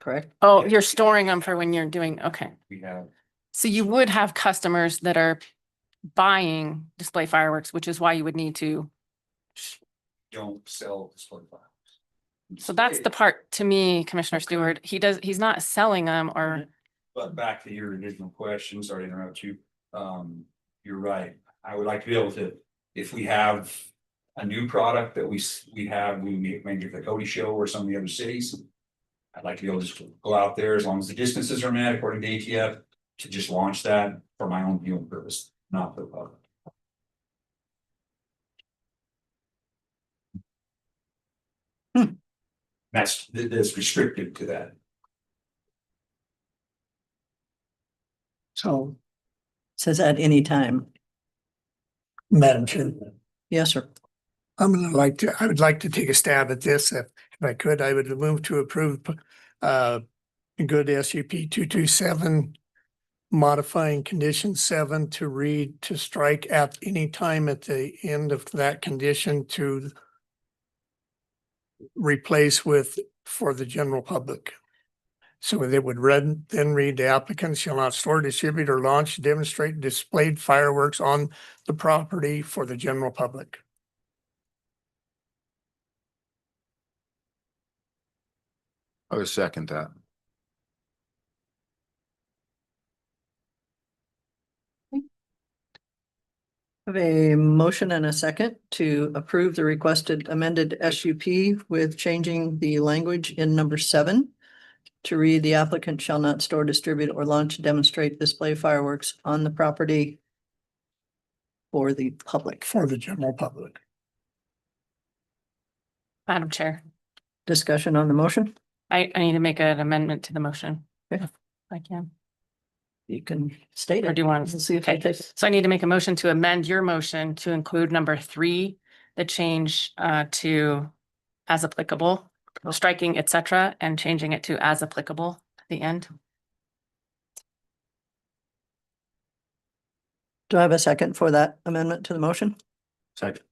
correct? Oh, you're storing them for when you're doing, okay. We have, So you would have customers that are buying display fireworks, which is why you would need to. don't sell display fireworks. So that's the part to me, Commissioner Stewart, he's not selling them or, But back to your original question, sorry to interrupt you. You're right. I would like to be able to, if we have a new product that we maybe the Cody show or some of the other cities. I'd like to be able to just go out there as long as the distances are met according to ATF to just launch that for my own viewing purpose, not for the public. That's restricted to that. So, Says at any time. Madam Chair, Yes, sir. I would like to take a stab at this. If I could, I would move to approve good SUP 227, modifying condition 7 to read to strike at any time at the end of that condition to replace with for the general public. So they would then read, the applicant shall not store, distribute, or launch, demonstrate, displayed fireworks on the property for the general public. I would second that. Have a motion and a second to approve the requested amended SUP with changing the language in number 7 to read, the applicant shall not store, distribute, or launch, demonstrate, display fireworks on the property for the public. For the general public. Madam Chair, Discussion on the motion? I need to make an amendment to the motion. Okay. If I can. You can state it. Or do you want? We'll see if I Okay. take it. So I need to make a motion to amend your motion to include number 3, the change to as applicable, striking, et cetera, and changing it to as applicable at the end. Do I have a second for that amendment to the motion? Second.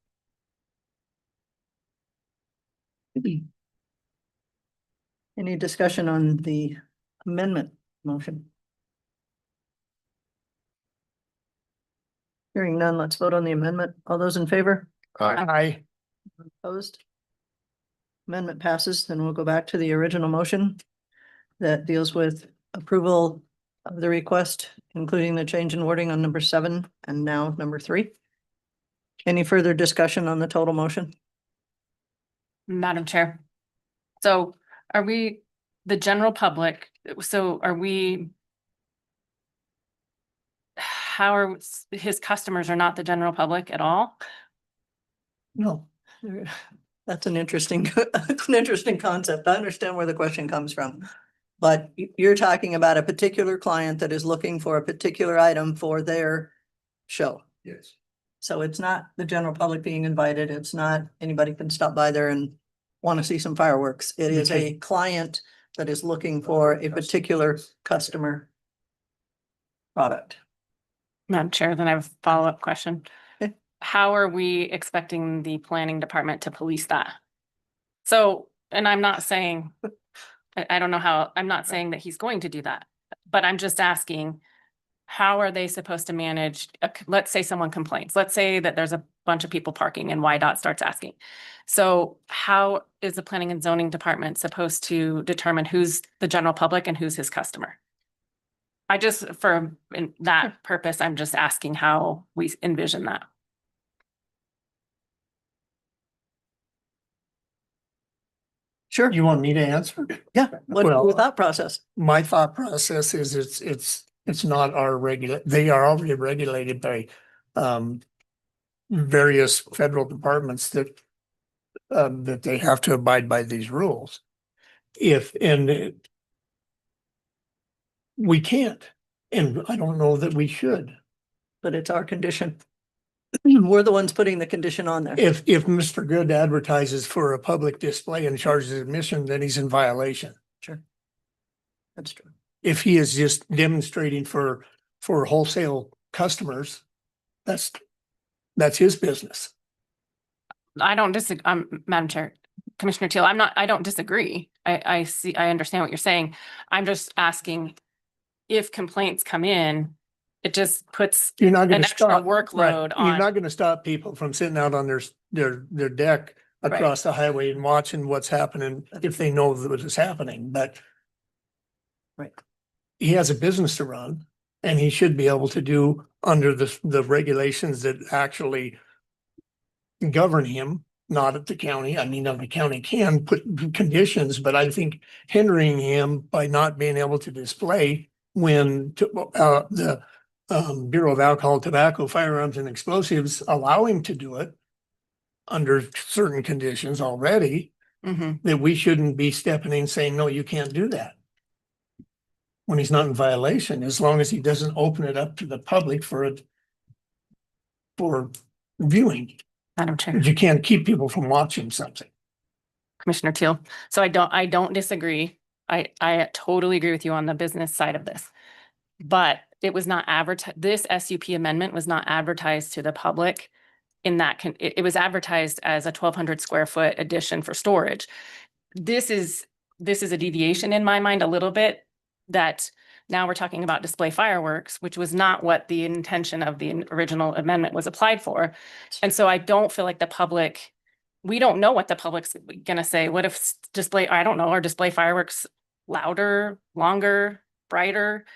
Any discussion on the amendment motion? Hearing none, let's vote on the amendment. All those in favor? Aye. Opposed? Amendment passes, then we'll go back to the original motion that deals with approval of the request, including the change in wording on number 7 and now number 3. Any further discussion on the total motion? Madam Chair. So are we, the general public, so are we, how are his customers are not the general public at all? No. That's an interesting, an interesting concept. I understand where the question comes from. But you're talking about a particular client that is looking for a particular item for their show. Yes. So it's not the general public being invited. It's not anybody can stop by there and want to see some fireworks. It is a client that is looking for a particular customer product. Madam Chair, then I have a follow-up question. Okay. How are we expecting the planning department to police that? So, and I'm not saying, I don't know how, I'm not saying that he's going to do that, but I'm just asking, how are they supposed to manage, let's say someone complains, let's say that there's a bunch of people parking and YDOT starts asking. So how is the planning and zoning department supposed to determine who's the general public and who's his customer? I just, for that purpose, I'm just asking how we envision that. Sure. You want me to answer? Yeah. What Well, with that process? My thought process is it's not our they are already regulated by various federal departments that that they have to abide by these rules. We can't, and I don't know that we should. But it's our condition. We're the ones putting the condition on there. If Mr. Good advertises for a public display and charges admission, then he's in violation. Sure. That's true. If he is just demonstrating for wholesale customers, that's his business. I don't disagree, Madam Chair, Commissioner Teal, I don't disagree. I understand what you're saying. I'm just asking if complaints come in, it just puts You're not an gonna extra stop. workload You're on. not gonna stop people from sitting out on their deck across the highway and watching what's happening if they know that it's happening, but Right. he has a business to run and he should be able to do under the regulations that actually govern him, not at the county. I mean, the county can put conditions, but I think hindering him by not being able to display when the Bureau of Alcohol, Tobacco, Firearms and Explosives allow him to do it under certain conditions already, Mhm. that we shouldn't be stepping in saying, no, you can't do that. When he's not in violation, as long as he doesn't open it up to the public for viewing. Madam Chair, You can't keep people from watching something. Commissioner Teal. So I don't disagree. I totally agree with you on the business side of this. But it was not advertised, this SUP amendment was not advertised to the public in that, it was advertised as a 1,200 square foot addition for storage. This is a deviation in my mind a little bit, that now we're talking about display fireworks, which was not what the intention of the original amendment was applied for. And so I don't feel like we don't know what the public's gonna say. What if I don't know, are display fireworks louder, longer, brighter?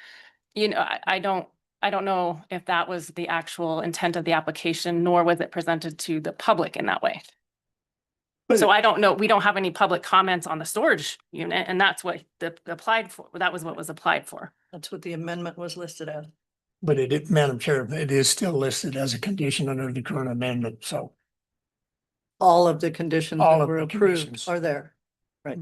You know, I don't know if that was the actual intent of the application, nor was it presented to the public in that way. So I don't know, we don't have any public comments on the storage unit, and that's what applied for, that was what was applied for. That's what the amendment was listed as. But Madam Chair, it is still listed as a condition under the current amendment, so. All of the conditions All that of were the approved conditions. are there. Right.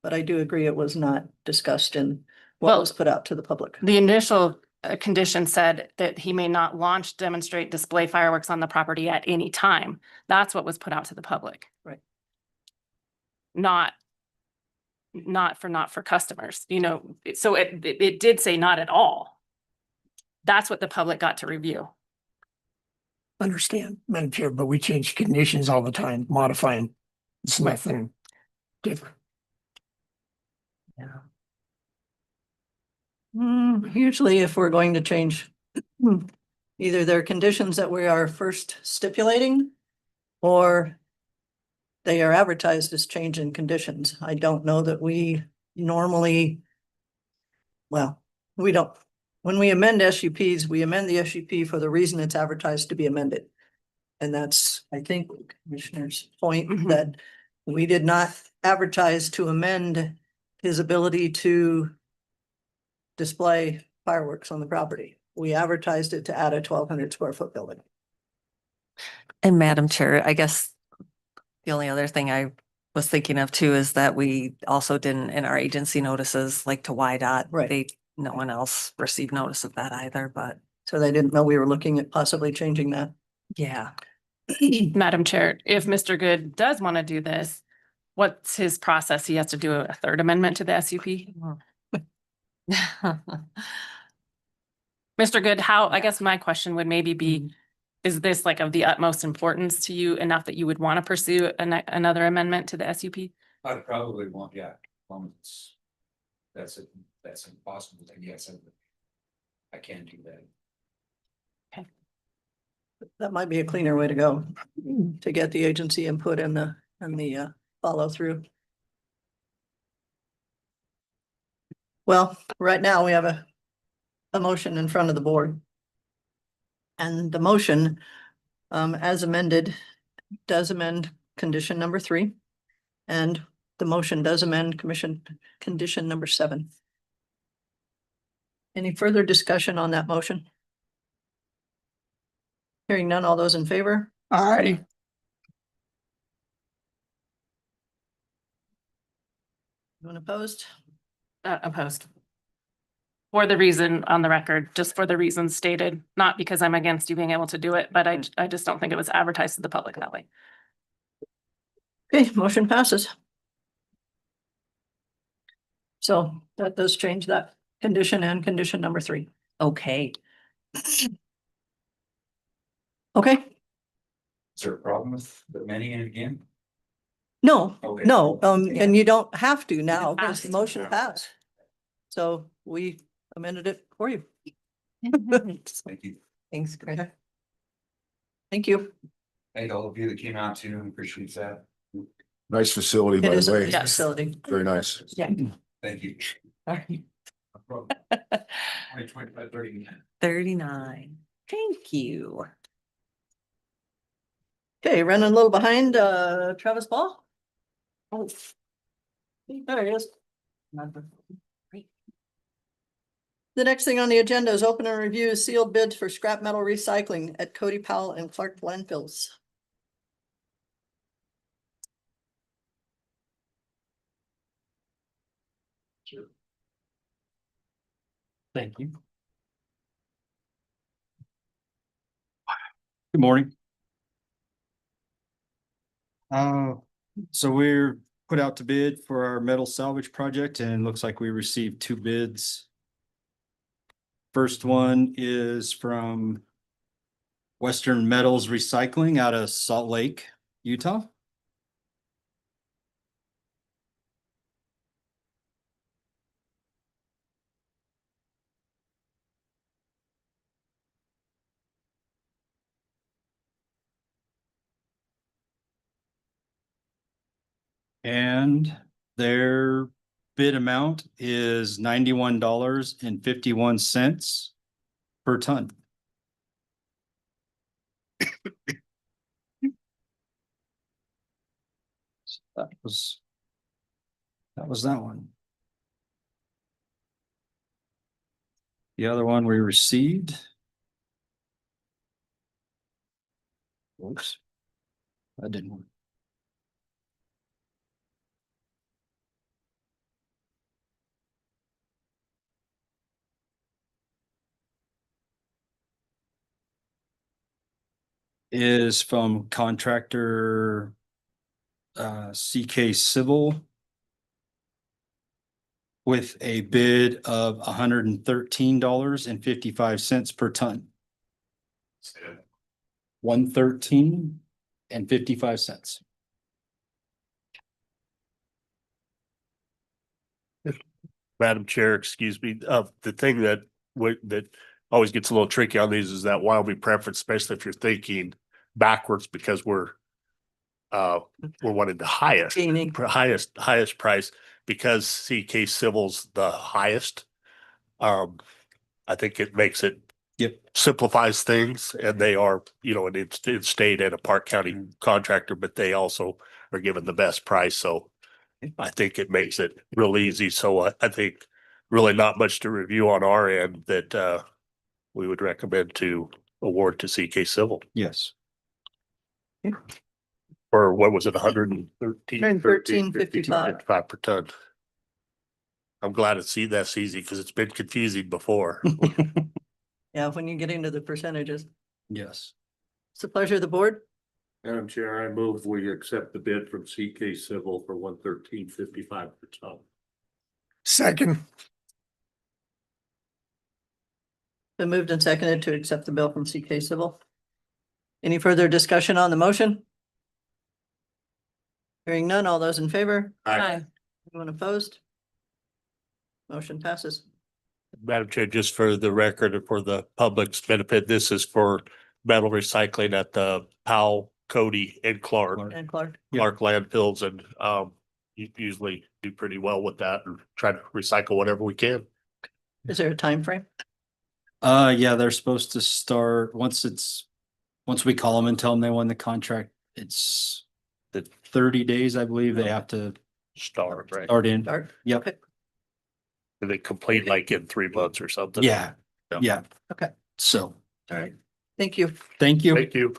But I do agree it was not discussed in what Well, was put out to the public. The initial condition said that he may not launch, demonstrate, display fireworks on the property at any time. That's what was put out to the public. Right. Not for customers, you know, so it did say not at all. That's what the public got to review. Understand, Madam Chair, but we change conditions all the time, modifying. It's Right. nothing different. Usually if we're going to change, either they're conditions that we are first stipulating or they are advertised as change in conditions. I don't know that we normally, well, we don't. When we amend SUPs, we amend the SUP for the reason it's advertised to be amended. And that's, I think, Commissioner's point Mhm. that we did not advertise to amend his ability to display fireworks on the property. We advertised it to add a 1,200 square foot building. And Madam Chair, I guess the only other thing I was thinking of too is that we also didn't, in our agency notices, like to YDOT. Right. No one else received notice of that either, but So they didn't know we were looking at possibly changing that. yeah. Madam Chair, if Mr. Good does want to do this, what's his process? He has to do a third amendment to the SUP? Mr. Good, I guess my question would maybe be, is this like of the utmost importance to you enough that you would want to pursue another amendment to the SUP? I'd probably want, yeah, that's impossible, then yes, I can do that. That might be a cleaner way to go, to get the agency input and the follow through. Well, right now we have a motion in front of the board. And the motion, as amended, does amend condition number 3. And the motion does amend condition number 7. Any further discussion on that motion? Hearing none, all those in favor? Aye. Anyone opposed? Opposed. For the reason on the record, just for the reasons stated, not because I'm against you being able to do it, but I just don't think it was advertised to the public that way. Okay, motion passes. So that does change that condition and condition number 3. Okay. Okay, Is there a problem with amending it again? no, Okay. no, and you don't have to now because passed. the motion passed. So we amended it for you. Thank you. Thanks, Chris. Thank you. Thank all of you that came out too. Appreciate that. Nice facility, It by is the a way. nice facility. Very nice. Yeah. Thank you. All right. 25, 30. 39. Thank you. Okay, running a little behind, Travis Ball. Oh. There he is. The next thing on the agenda is open and review sealed bids for scrap metal recycling at Cody Powell and Clark landfills. Thank you. Good morning. So we're put out to bid for our metal salvage project and it looks like we received 2 bids. First one is from Western Metals Recycling out of Salt Lake, Utah. And their bid amount is $91.51 per ton. That was that one. The other one we received. Oops. That didn't work. Is from contractor CK Civil with a bid of $113.55 per ton. 113.55. Madam Chair, excuse me, the thing that always gets a little tricky on these is that Wyoming preference, especially if you're thinking backwards, because we're wanting the highest Gaining. highest price because CK Civil's the highest. I think it makes it simplifies things, and they are, an in-state and a Park County contractor, but they also are given the best price. So I think it makes it real easy. So I think really not much to review on our end that we would recommend to award to CK Civil. Yes. Or what was it, 113? 113.55. 55 per ton. I'm glad it's that's easy because it's been confusing before. Yeah, when you get into the percentages. Yes. It's the pleasure of the board. Madam Chair, I move we accept the bid from CK Civil for 113.55 per ton. Second. Been moved and seconded to accept the bill from CK Civil. Any further discussion on the motion? Hearing none, all those in favor? Aye. Anyone opposed? Motion passes. Madam Chair, just for the record and for the public's benefit, this is for metal recycling at the Powell, Cody, and Clark And Clark, landfills, and you usually do pretty well with that and try to recycle whatever we can. is there a time frame? Yeah, they're supposed to start once we call them and tell them they won the contract, it's the 30 days, I believe, they have to Start, right? start in. Start? Yep. Okay. And they complete like in 3 months or something. Yeah, Yeah. yeah. Okay. So, All right. Thank you. Thank you. Thank you.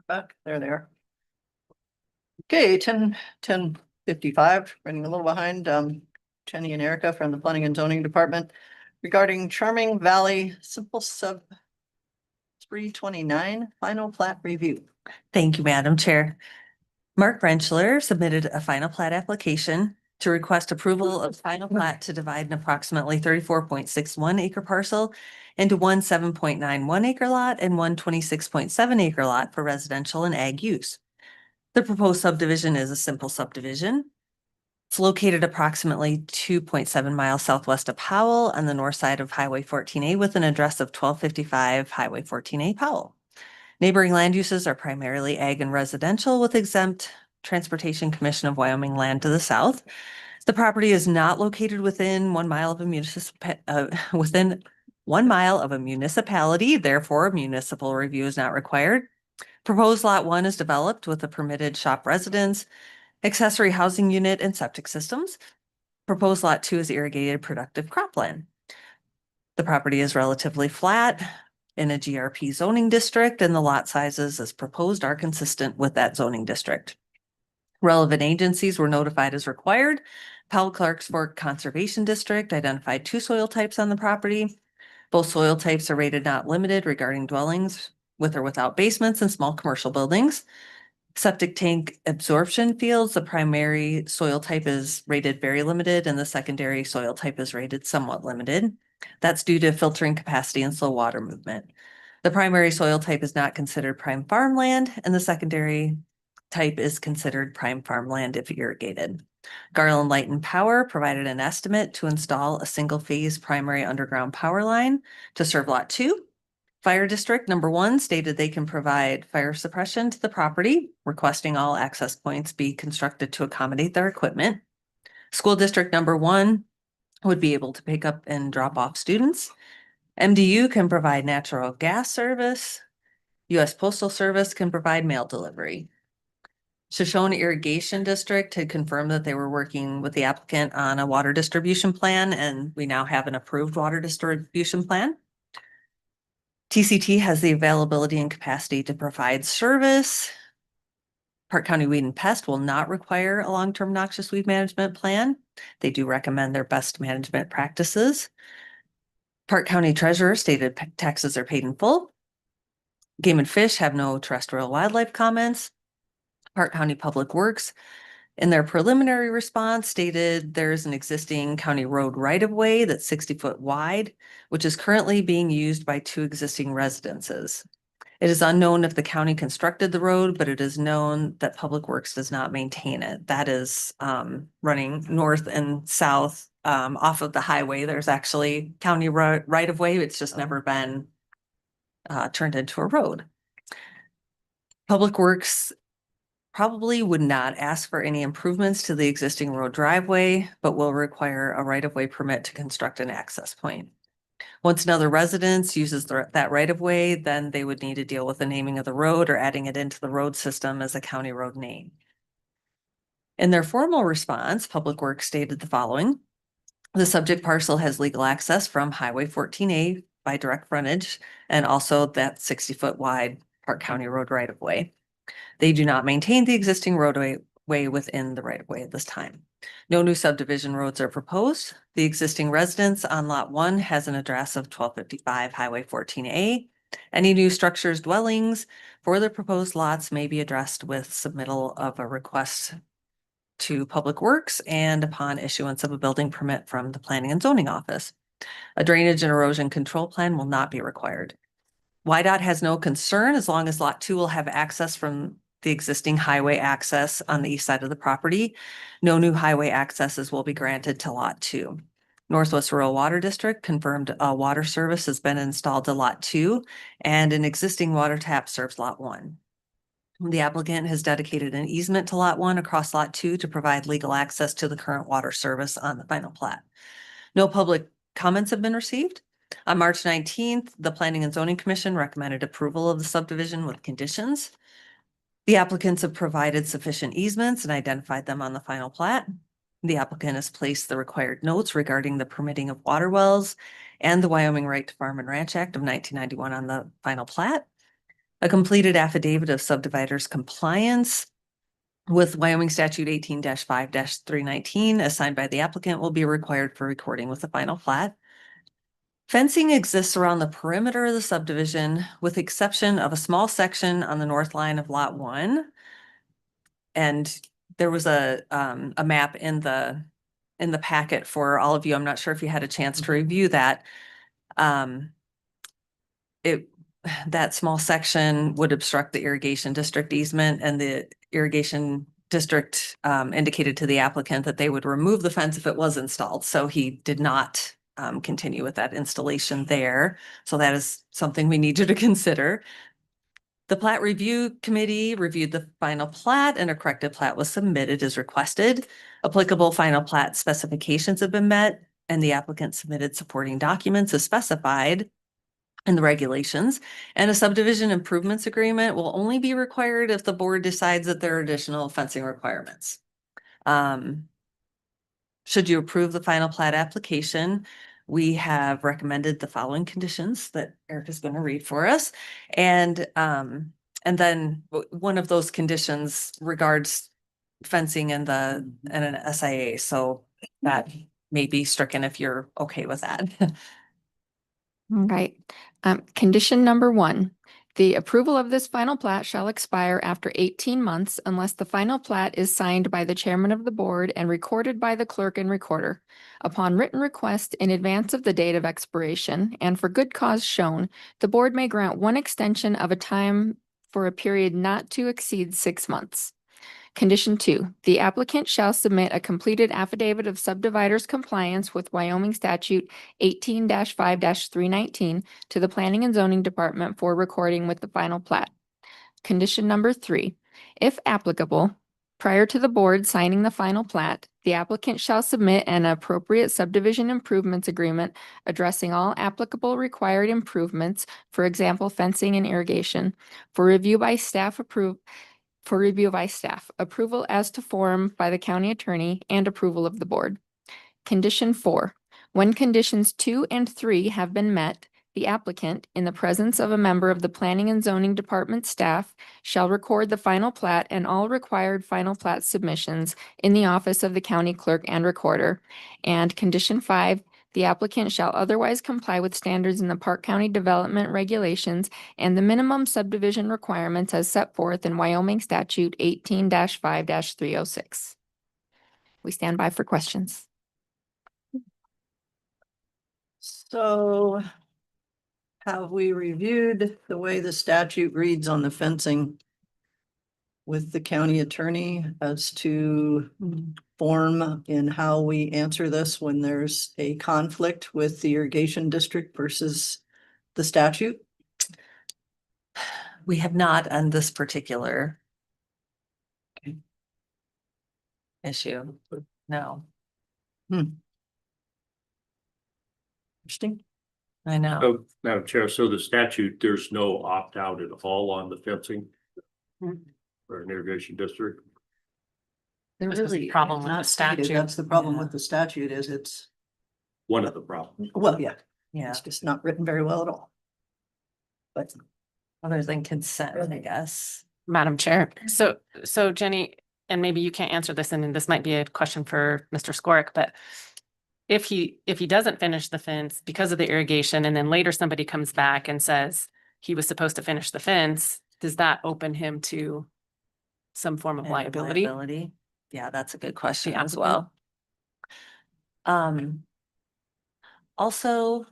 Back, there they are. Okay, 10:55, running a little behind, Jenny and Erica from the Planning and Zoning Department regarding Charming Valley Simple Sub 329 Final Plat Review. Thank you, Madam Chair. Mark Rentschler submitted a final plat application to request approval of final plat to divide an approximately 34.61 acre parcel into one 7.91 acre lot and one 26.7 acre lot for residential and ag use. The proposed subdivision is a simple subdivision. It's located approximately 2.7 miles southwest of Powell on the north side of Highway 14A with an address of 1255 Highway 14A Powell. Neighboring land uses are primarily ag and residential with exempt Transportation Commission of Wyoming land to the south. The property is not located within 1 mile of a municipality, therefore a municipal review is not required. Proposed lot 1 is developed with a permitted shop residence, accessory housing unit, and septic systems. Proposed lot 2 is irrigated productive cropland. The property is relatively flat in a GRP zoning district, and the lot sizes as proposed are consistent with that zoning district. Relevant agencies were notified as required. Powell Clark's Fork Conservation District identified 2 soil types on the property. Both soil types are rated not limited regarding dwellings with or without basements and small commercial buildings. Septic tank absorption fields, the primary soil type is rated very limited and the secondary soil type is rated somewhat limited. That's due to filtering capacity and slow water movement. The primary soil type is not considered prime farmland, and the secondary type is considered prime farmland if irrigated. Garland Light and Power provided an estimate to install a single-phase primary underground power line to serve Lot 2. Fire District Number 1 stated they can provide fire suppression to the property, requesting all access points be constructed to accommodate their equipment. School District Number 1 would be able to pick up and drop off students. MDU can provide natural gas service. U.S. Postal Service can provide mail delivery. Shoshone Irrigation District had confirmed that they were working with the applicant on a water distribution plan, and we now have an approved water distribution plan. TCT has the availability and capacity to provide service. Park County Weed and Pest will not require a long-term noxious weed management plan. They do recommend their best management practices. Park County Treasurer stated taxes are paid in full. Game and Fish have no terrestrial wildlife comments. Park County Public Works, in their preliminary response, stated there's an existing county road right-of-way that's 60 foot wide, which is currently being used by 2 existing residences. It is unknown if the county constructed the road, but it is known that Public Works does not maintain it. That is running north and south off of the highway. There's actually county right-of-way. It's just never been turned into a road. Public Works probably would not ask for any improvements to the existing road driveway, but will require a right-of-way permit to construct an access point. Once another residence uses that right-of-way, then they would need to deal with the naming of the road or adding it into the road system as a county road name. In their formal response, Public Works stated the following. The subject parcel has legal access from Highway 14A by direct frontage and also that 60 foot wide Park County Road right-of-way. They do not maintain the existing roadway within the right-of-way at this time. No new subdivision roads are proposed. The existing residence on Lot 1 has an address of 1255 Highway 14A. Any new structures, dwellings for the proposed lots may be addressed with submittal of a request to Public Works and upon issuance of a building permit from the Planning and Zoning Office. A drainage and erosion control plan will not be required. WYDOT has no concern as long as Lot 2 will have access from the existing highway access on the east side of the property. No new highway accesses will be granted to Lot 2. Northwest Rural Water District confirmed a water service has been installed to Lot 2 and an existing water tap serves Lot 1. The applicant has dedicated an easement to Lot 1 across Lot 2 to provide legal access to the current water service on the final plat. No public comments have been received. On March 19th, the Planning and Zoning Commission recommended approval of the subdivision with conditions. The applicants have provided sufficient easements and identified them on the final plat. The applicant has placed the required notes regarding the permitting of water wells and the Wyoming Right to Farm and Ranch Act of 1991 on the final plat. A completed affidavit of subdividers compliance with Wyoming statute 18-5-319 assigned by the applicant will be required for recording with the final plat. Fencing exists around the perimeter of the subdivision with the exception of a small section on the north line of lot 1. And there was a map in the packet for all of you. I'm not sure if you had a chance to review that. That small section would obstruct the irrigation district easement, and the irrigation district indicated to the applicant that they would remove the fence if it was installed. So he did not continue with that installation there. So that is something we need you to consider. The plat review committee reviewed the final plat and a corrected plat was submitted as requested. Applicable final plat specifications have been met and the applicant submitted supporting documents as specified in the regulations. And a subdivision improvements agreement will only be required if the board decides that there are additional fencing requirements. Should you approve the final plat application, we have recommended the following conditions that Eric is going to read for us. And then one of those conditions regards fencing and an SIA. So that may be stricken if you're okay with that. All right. Condition number 1, the approval of this final plat shall expire after 18 months unless the final plat is signed by the chairman of the board and recorded by the clerk and recorder. Upon written request in advance of the date of expiration and for good cause shown, the board may grant one extension of a time for a period not to exceed 6 months. Condition 2, the applicant shall submit a completed affidavit of subdividers compliance with Wyoming statute 18-5-319 to the Planning and Zoning Department for recording with the final plat. Condition number 3, if applicable, prior to the board signing the final plat, the applicant shall submit an appropriate subdivision improvements agreement addressing all applicable required improvements, for example, fencing and irrigation, for review by staff approval as to form by the county attorney, and approval of the board. Condition 4, when conditions 2 and 3 have been met, the applicant, in the presence of a member of the Planning and Zoning Department staff, shall record the final plat and all required final plat submissions in the office of the county clerk and recorder. And condition 5, the applicant shall otherwise comply with standards in the Park County Development Regulations and the minimum subdivision requirements as set forth in Wyoming statute 18-5-306. We stand by for questions. So have we reviewed the way the statute reads on the fencing with the county attorney as to form in how we answer this when there's a conflict with the irrigation district versus the statute? We have not on this particular issue. No, Interesting. I know. So, Madam Chair, so the statute, there's no opt-out at all on the fencing for an irrigation district? There This is the really, problem with the Not stated. statute. That's the problem Yeah. with the statute is it's, One of the problems. well, yeah, yeah, it's just not written very well at all. But other than consent, I guess. Madam Chair, so Jenny, and maybe you can't answer this, and this might be a question for Mr. Skorick, but if he doesn't finish the fence because of the irrigation, and then later somebody comes back and says he was supposed to finish the fence, does that open him to some form of And liability? Yeah, that's a good question Yeah. as well. Also,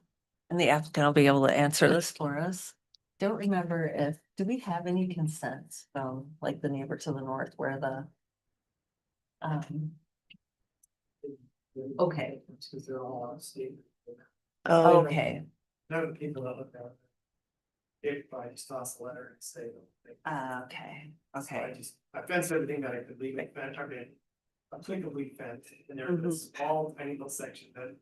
and the applicant will be able to answer this for us. Don't remember do we have any consents from like the neighbor to the north where the okay, Because they're all on state. okay, No people that look at it. If I just toss a letter and say. okay, So I okay. just, I fenced everything that I could legally fence, I mean, applicably fenced, and there was a small tiny little section that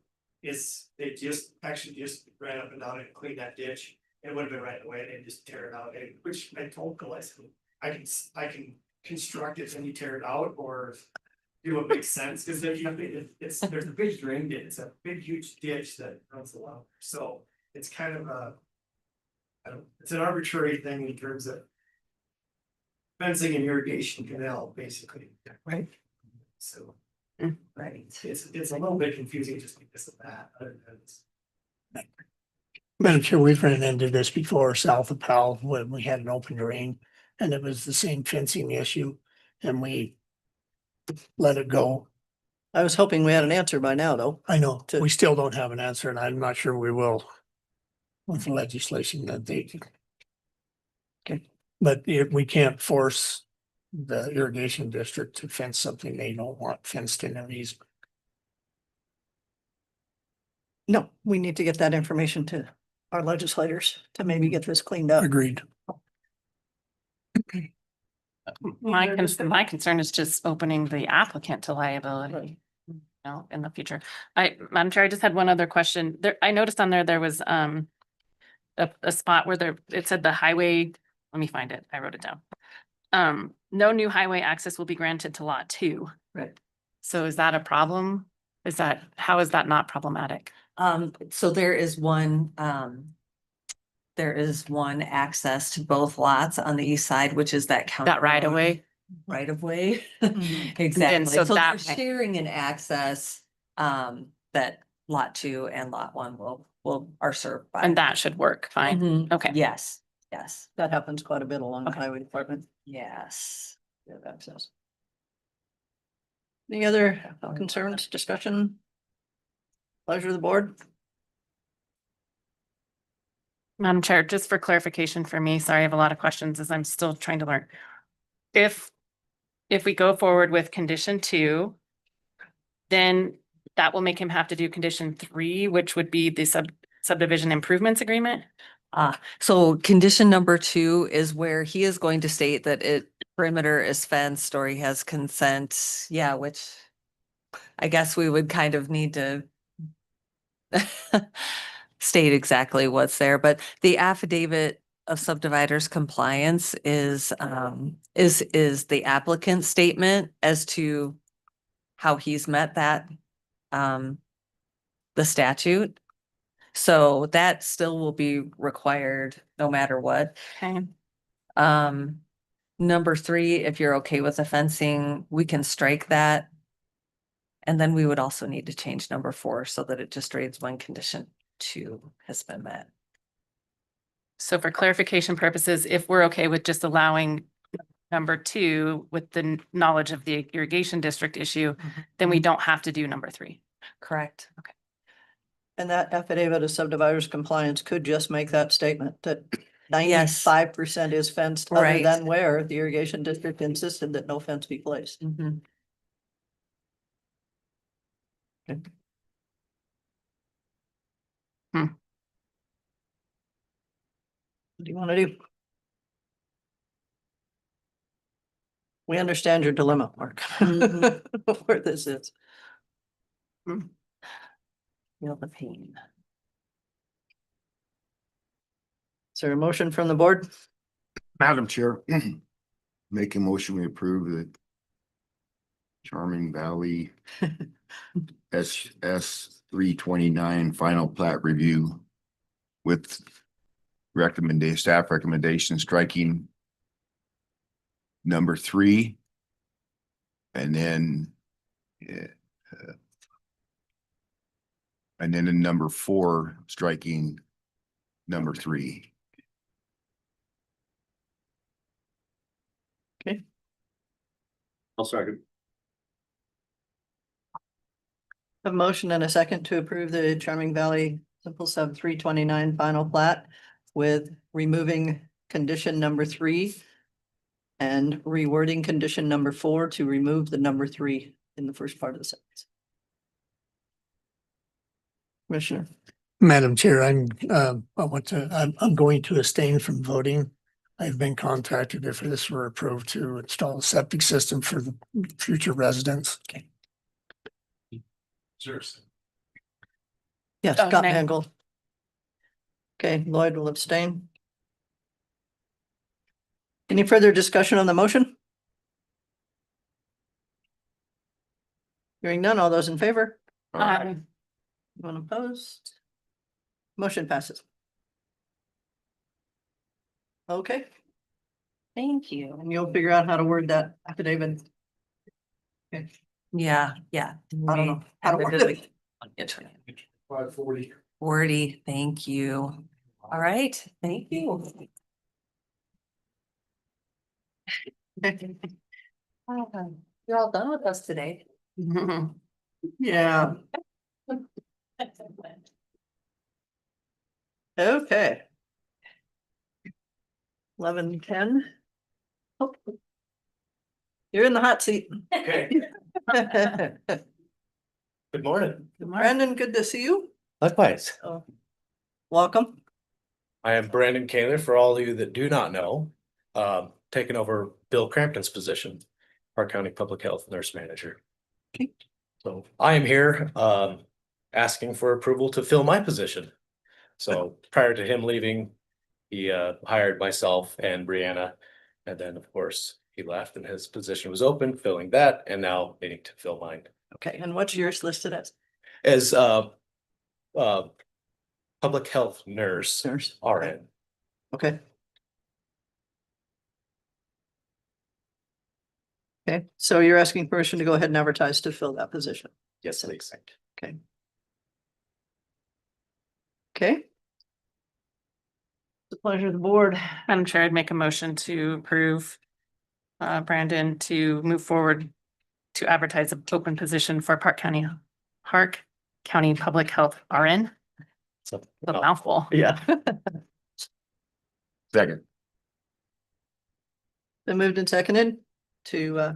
is they actually just ran up and down and cleaned that ditch. It would have been right away, and just tear it out, and which I told Cole, I said, I can construct it and you tear it out, or do what makes sense, because there's nothing, there's a big drain ditch, it's a big huge ditch that runs along, so it's kind of a. It's an arbitrary thing in terms of fencing and irrigation canal, basically. Right. So. Right. It's a little bit confusing just because of that. Other than it's- Madam Chair, we've run into this before south of Powell when we had an open drain and it was the same fencing issue and we let it go. I was hoping we had an answer by now, though. I know, To- we still don't have an answer and I'm not sure we will with the legislation that they. Okay. But we can't force the irrigation district to fence something they don't want fenced in their easement. No, we need to get that information to our legislators to maybe get this cleaned up. Agreed. My concern is just opening the applicant to liability. No, in the future. Madam Chair, I just had one other question. There, I noticed on there was a spot where it said the highway, let me find it. I wrote it down. No new highway access will be granted to lot 2. Right. So is that a problem? How is that not problematic? So there is one access to both lots on the east side, which is that county. That right away? Right of way. Mhm. Exactly. so So they're that might- sharing an access that lot 2 and lot 1 are served by. And that should work fine. Mhm. Okay. Yes, yes, That happens quite a bit along the Okay. highway department. yes. They have access. Any other concerns, discussion? Pleasure of the board? Madam Chair, just for clarification for me, sorry, I have a lot of questions as I'm still trying to learn. If we go forward with condition 2, then that will make him have to do condition 3, which would be the subdivision improvements agreement. So condition number 2 is where he is going to state that perimeter is fenced or he has consent. Yeah, which I guess we would kind of need to state exactly what's there, but the affidavit of subdividers compliance is the applicant's statement as to how he's met that the statute. So that still will be required no matter what. Okay. Number 3, if you're okay with the fencing, we can strike that. And then we would also need to change number 4 so that it just reads when condition 2 has been met. So for clarification purposes, if we're okay with just allowing number 2 with the knowledge of the irrigation district issue, then we don't have to do number 3. Correct. Okay. And that affidavit of subdividers compliance could just make that statement that Yes. 95% is fenced, other Right. than where the irrigation district insisted that no fence be placed. Mhm. What do you want to do? We understand your dilemma, Mark, where this is. Feel the pain. Is there a motion from the board? Madam Chair, make a motion, we approve the Charming Valley SS 329 final plat review with staff recommendation striking number 3. And then in number 4, striking number 3. I'll second. A motion and a second to approve the Charming Valley Simple Sub 329 final plat with removing condition number 3 and rewording condition number 4 to remove the number 3 in the first part of the sentence. Commissioner, Madam Chair, I'm going to abstain from voting. I've been contacted if this were approved to install a septic system for the future residents. Seriously. Yes, Oh, Scott nay. Mangle. Okay, Lloyd will abstain. Any further discussion on the motion? Hearing none, all those in favor? Anyone opposed? Motion passes. Okay, Thank you. and you'll figure out how to word that affidavit. Okay, Yeah. I don't know how to word it. 40, thank you. All right, thank you. You're all done with us today. Yeah, okay. 11:10. Oh. You're in the hot seat. Okay, good morning. Brandon, good to see you. Likewise. Oh, welcome. I am Brandon Kaler, for all of you that do not know, taking over Bill Crampton's position, Park County Public Health Nurse Manager. Okay. So I am here, asking for approval to fill my position. So prior to him leaving, he, hired myself and Brianna. And then, of course, he left and his position was open, filling that, and now needing to fill mine. Okay, and what's yours listed as? As, public health nurse, Nurse. RN. Okay. Okay, so you're asking permission to go ahead and advertise to fill that position. Yes, please. Okay. Okay. The pleasure of the board. Madam Chair, I'd make a motion to approve Brandon to move forward to advertise an open position for Park County Public Health RN. It's a A mouthful. Yeah. Second. Been moved and seconded to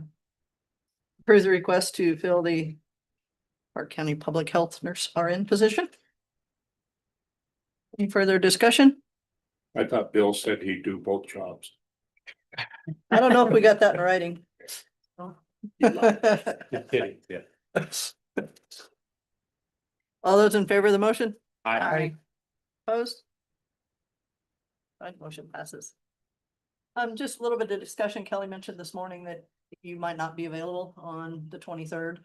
approve the request to fill the Park County Public Health Nurse RN position. Any further discussion? I thought Bill said he'd do both jobs. I don't know if we got that in writing. Kidding, yeah. All those in favor of the motion? Aye. Opposed? Right, motion passes. Just a little bit of discussion. Kelly mentioned this morning that you might not be available on the 23rd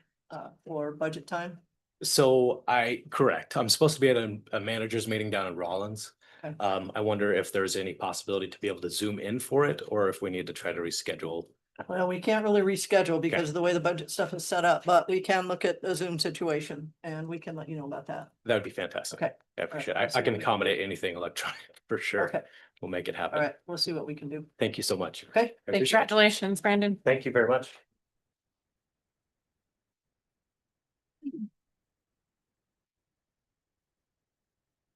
for budget time. So correct, I'm supposed to be at a manager's meeting down in Rollins. Okay. I wonder if there's any possibility to be able to zoom in for it, or if we need to try to reschedule. Well, we can't really reschedule because of the way the budget stuff is set up, but we can look at a Zoom situation and we can let you know about that. That would be fantastic. Okay. I appreciate Alright, it. I can accommodate anything electronic for sure. Okay, We'll make it all happen. right, we'll see what we can do. Thank you so much. Okay, I thank you. appreciate it. Congratulations, Brandon. Thank you very much.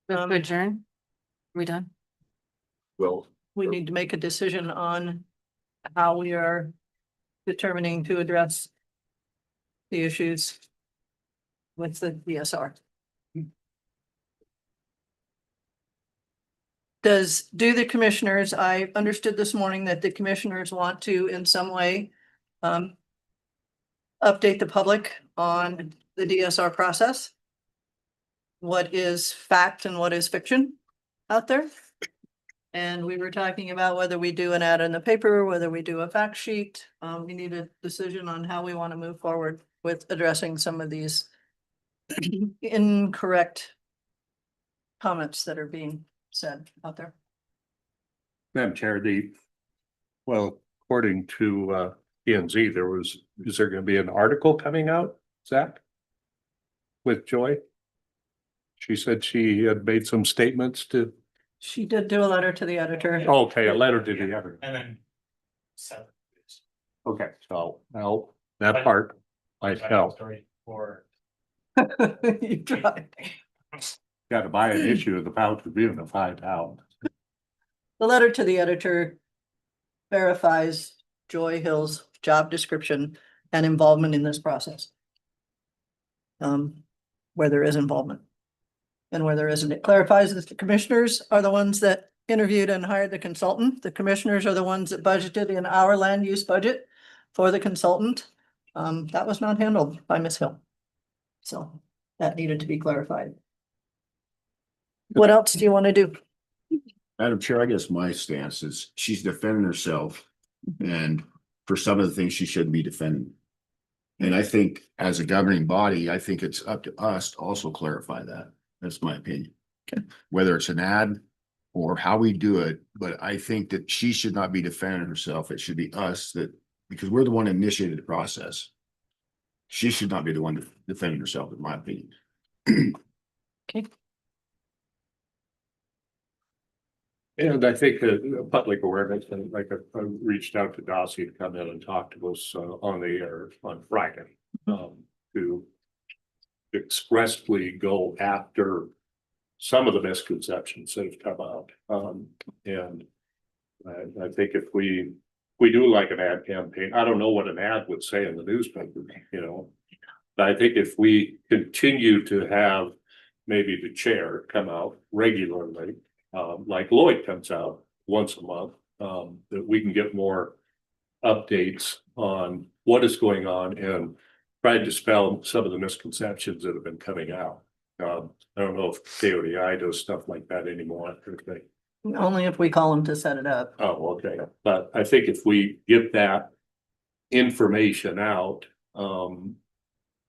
Move to adjourn. We done? Well, We need to make a decision on how we are determining to address the issues with the DSR. Do the commissioners, I understood this morning that the commissioners want to in some way update the public on the DSR process. What is fact and what is fiction out there? And we were talking about whether we do an ad in the paper, whether we do a fact sheet. We need a decision on how we want to move forward with addressing some of these incorrect comments that are being said out there. Madam Chair, according to PNZ, is there gonna be an article coming out, Zach? With Joy? She said she had made some statements to, She did do a letter to the editor. okay, a letter to the editor. And then. Okay, so now that part might help. For. You tried. Got to buy an issue of the Pound Tribune to find out. The letter to the editor verifies Joy Hill's job description and involvement in this process. Where there is involvement. And where there isn't, it clarifies that the commissioners are the ones that interviewed and hired the consultant. The commissioners are the ones that budgeted in our land use budget for the consultant. That was not handled by Ms. Hill. So that needed to be clarified. What else do you want to do? Madam Chair, I guess my stance is she's defending herself, and for some of the things she shouldn't be defending. And I think as a governing body, I think it's up to us to also clarify that. That's my opinion. Okay. Whether it's an ad or how we do it, but I think that she should not be defending herself. It should be us that, because we're the one that initiated the process. She should not be the one defending herself, in my opinion. Okay. And I think that public awareness, and like I reached out to Dossie to come in and talk to us on the air on Friday. To expressly go after some of the misconceptions that have come out. And I think if we do like an ad campaign, I don't know what an ad would say in the newspaper, you know. But I think if we continue to have maybe the chair come out regularly, like Lloyd comes out once a month, that we can get more updates on what is going on and try to dispel some of the misconceptions that have been coming out. I don't know if KODI does stuff like that anymore. Only if we call them to set it up. Oh, okay. But I think if we get that information out on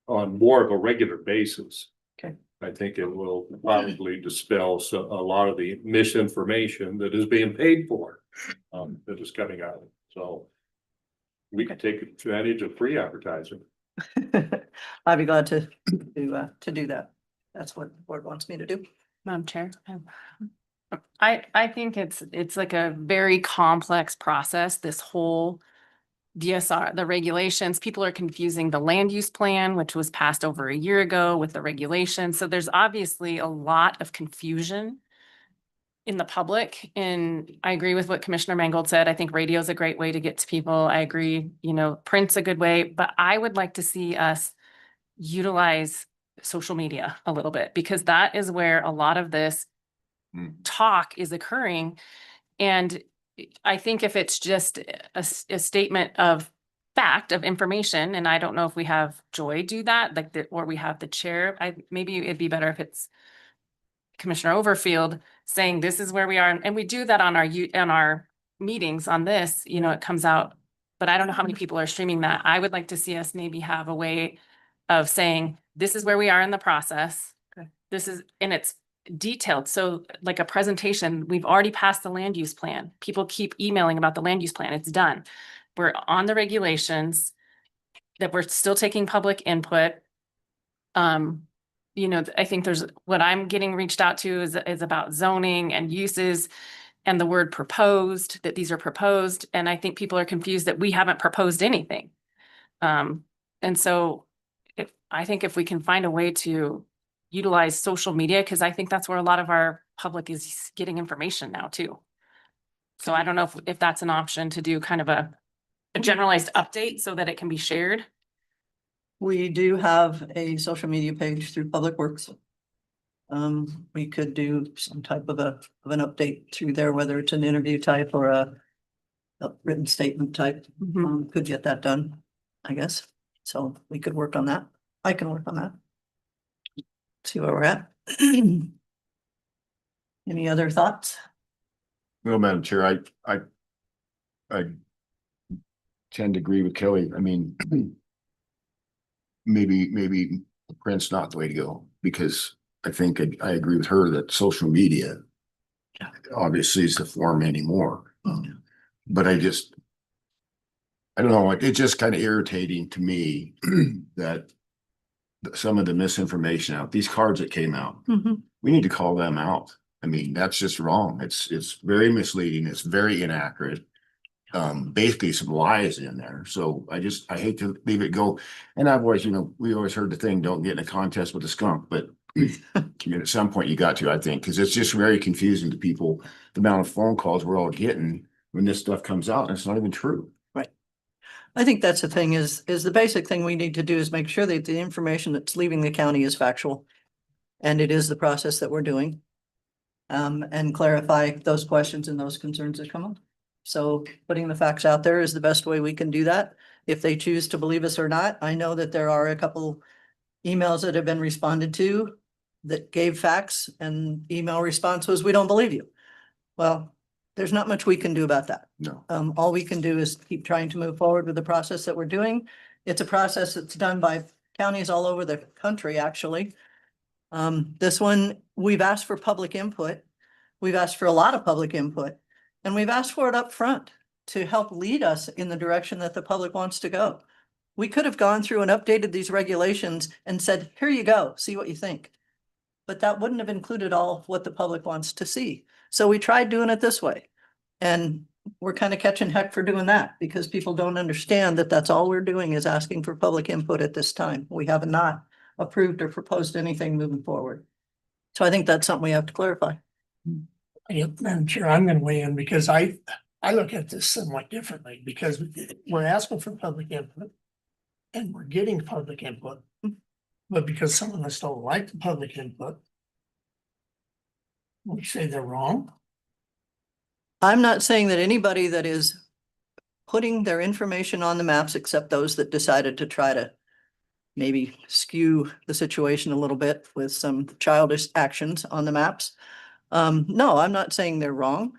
more of a regular basis. Okay. I think it will probably dispel a lot of the misinformation that is being paid for, that is coming out. So we can take advantage of free advertising. I'd be glad to do that. That's what the board wants me to do. Madam Chair. I think it's like a very complex process, this whole DSR, the regulations. People are confusing the land use plan, which was passed over a year ago, with the regulations. So there's obviously a lot of confusion in the public. And I agree with what Commissioner Mangold said. I think radio is a great way to get to people. I agree, print's a good way, but I would like to see us utilize social media a little bit, because that is where a lot of this talk is occurring. And I think if it's just a statement of fact, of information, and I don't know if we have Joy do that, or we have the chair, maybe it'd be better if it's Commissioner Overfield saying this is where we are, and we do that on our meetings on this, it comes out, but I don't know how many people are streaming that. I would like to see us maybe have a way of saying, this is where we are in the process. Okay. And it's detailed. So like a presentation, we've already passed the land use plan. People keep emailing about the land use plan. It's done. We're on the regulations, that we're still taking public input. I think what I'm getting reached out to is about zoning and uses and the word proposed, that these are proposed. And I think people are confused that we haven't proposed anything. And so I think if we can find a way to utilize social media, because I think that's where a lot of our public is getting information now too. So I don't know if that's an option to do kind of a generalized update so that it can be shared. We do have a social media page through Public Works. We could do some type of an update through there, whether it's an interview type or a written statement type. Could get that done, I guess. So we could work on that. I can work on that. See where we're at. Any other thoughts? Well, Madam Chair, I tend to agree with Kelly. I mean, maybe print's not the way to go, because I think I agree with her that social media obviously is the form anymore. But I don't know, it's just kind of irritating to me that some of the misinformation out, these cards that came out, we need to call them out. I mean, that's just wrong. It's very misleading. It's very inaccurate. Basically some lies in there. So I hate to leave it go. And I've always, we always heard the thing, don't get in a contest with a skunk, but at some point you got to, I think, because it's just very confusing to people, the amount of phone calls we're all getting when this stuff comes out and it's not even true. Right. I think that's the thing is the basic thing we need to do is make sure that the information that's leaving the county is factual. And it is the process that we're doing. And clarify those questions and those concerns that come up. So putting the facts out there is the best way we can do that. If they choose to believe us or not, I know that there are a couple emails that have been responded to that gave facts, and email response was, we don't believe you. Well, there's not much we can do about that. No. All we can do is keep trying to move forward with the process that we're doing. It's a process that's done by counties all over the country, actually. This one, we've asked for public input. We've asked for a lot of public input, and we've asked for it up front to help lead us in the direction that the public wants to go. We could have gone through and updated these regulations and said, here you go, see what you think. But that wouldn't have included all of what the public wants to see. So we tried doing it this way. And we're kind of catching heck for doing that because people don't understand that that's all we're doing is asking for public input at this time. We have not approved or proposed anything moving forward. So I think that's something we have to clarify. Yeah, Madam Chair, I'm gonna weigh in because I look at this somewhat differently because we're asking for public input and we're getting public input. But because some of us don't like the public input, we say they're wrong. I'm not saying that anybody that is putting their information on the maps, except those that decided to try to maybe skew the situation a little bit with some childish actions on the maps. No, I'm not saying they're wrong.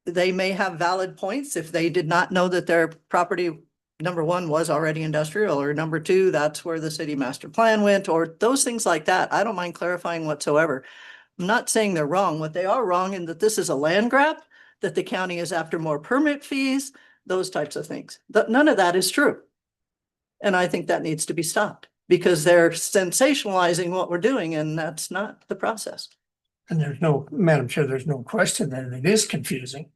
They may have valid points if they did not know that their property, number one, was already industrial, or number two, that's where the city master plan went, or those things like that. I don't mind clarifying whatsoever. I'm not saying they're wrong. What they are wrong in that this is a land grab, that the county is after more permit fees, those types of things. None of that is true. And I think that needs to be stopped because they're sensationalizing what we're doing, and that's not the process. And there's no, Madam Chair, there's no question that it is confusing.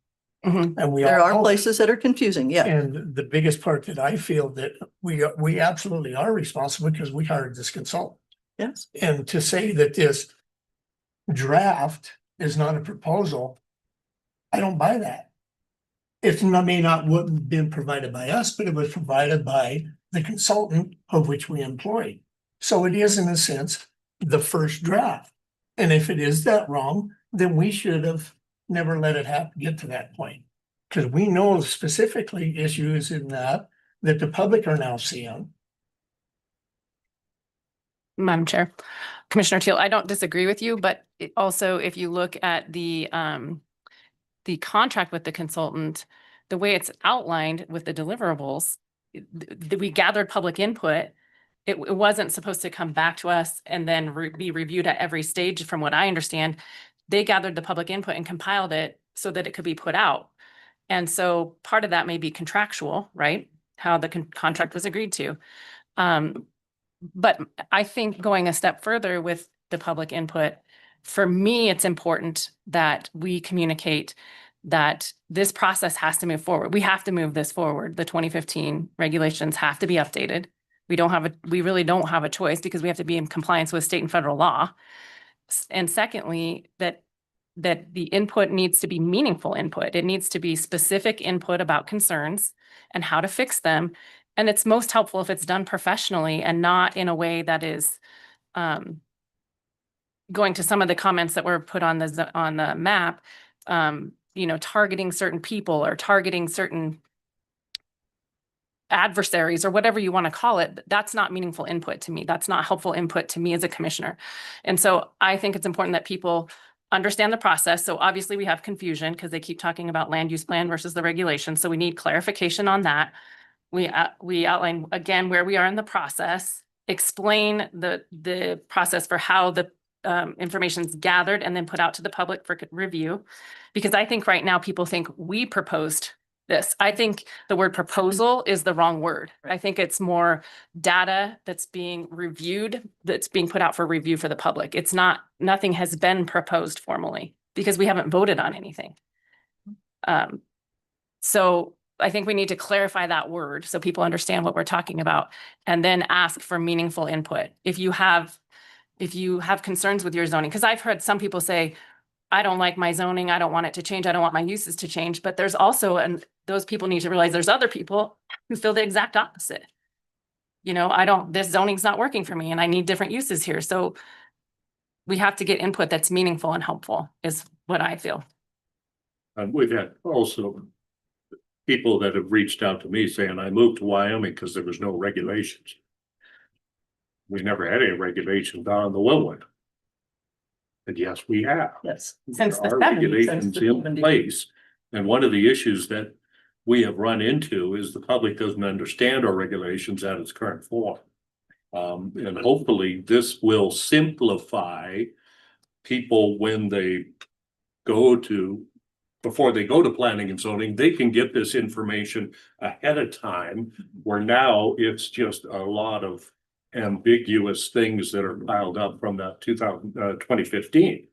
Mhm. And we There all are know that. places that are confusing, yeah. And the biggest part that I feel that we absolutely are responsible because we hired this consultant. Yes. And to say that this draft is not a proposal, I don't buy that. It may not wouldn't have been provided by us, but it was provided by the consultant of which we employed. So it is in a sense the first draft. And if it is that wrong, then we should have never let it happen, get to that point. Because we know specifically issues in that the public are now seeing. Madam Chair, Commissioner Teal, I don't disagree with you, but also if you look at the contract with the consultant, the way it's outlined with the deliverables, we gathered public input. It wasn't supposed to come back to us and then be reviewed at every stage. From what I understand, they gathered the public input and compiled it so that it could be put out. And so part of that may be contractual, right? How the contract was agreed to. But I think going a step further with the public input, for me, it's important that we communicate that this process has to move forward. We have to move this forward. The 2015 regulations have to be updated. We really don't have a choice because we have to be in compliance with state and federal law. And secondly, that the input needs to be meaningful input. It needs to be specific input about concerns and how to fix them. And it's most helpful if it's done professionally and not in a way that is going to some of the comments that were put on the map, targeting certain people or targeting certain adversaries or whatever you want to call it. That's not meaningful input to me. That's not helpful input to me as a commissioner. And so I think it's important that people understand the process. So obviously we have confusion because they keep talking about land use plan versus the regulation. So we need clarification on that. We outline again where we are in the process, explain the process for how the information is gathered and then put out to the public for review. Because I think right now people think we proposed this. I think the word proposal is the wrong word. I think it's more data that's being reviewed, that's being put out for review for the public. It's not, nothing has been proposed formally because we haven't voted on anything. So I think we need to clarify that word so people understand what we're talking about and then ask for meaningful input. If you have concerns with your zoning, because I've heard some people say, I don't like my zoning. I don't want it to change. I don't want my uses to change. But there's also, and those people need to realize there's other people who feel the exact opposite. This zoning's not working for me and I need different uses here. So we have to get input that's meaningful and helpful is what I feel. And we've had also people that have reached out to me saying, I moved to Wyoming because there was no regulations. We never had any regulations down in the Wildwood. And yes, we have. Yes. Since the There are 70s. regulations Since the in 70s. place. And one of the issues that we have run into is the public doesn't understand our regulations at its current form. And hopefully this will simplify people when they go to, before they go to planning and zoning, they can get this information ahead of time, where now it's just a lot of ambiguous things that are piled up from that 2015.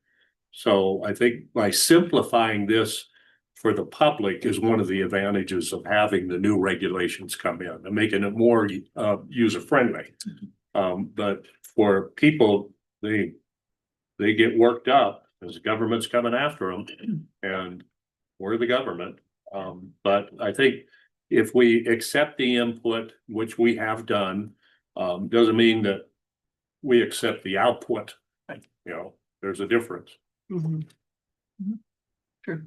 So I think by simplifying this for the public is one of the advantages of having the new regulations come in and making it more user-friendly. But for people, they get worked up as the government's coming after them, and we're the government. But I think if we accept the input, which we have done, doesn't mean that we accept the output. You know, there's a difference. Mhm. Mhm. True.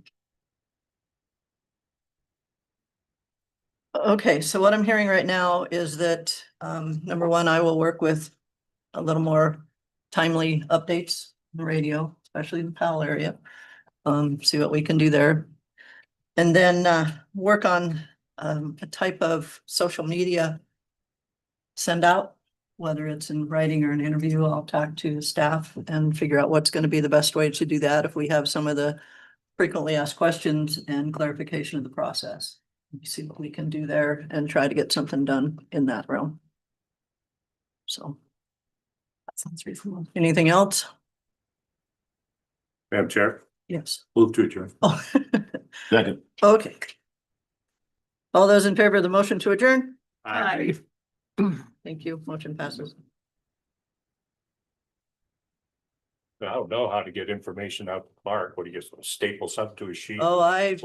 Okay, so what I'm hearing right now is that, number one, I will work with a little more timely updates on the radio, especially in the Powell area. See what we can do there. And then, work on, a type of social media send out, whether it's in writing or an interview. I'll talk to staff and figure out what's going to be the best way to do that if we have some of the frequently asked questions and clarification of the process. See what we can do there and try to get something done in that realm. So. That sounds reasonable. Anything else? Madam Chair, Yes. move to adjourn. Oh, Second. okay. All those in favor of the motion to adjourn? Aye. Thank you. Motion passes. I don't know how to get information out to Mark. What do you get, staple something to a sheet? Oh, I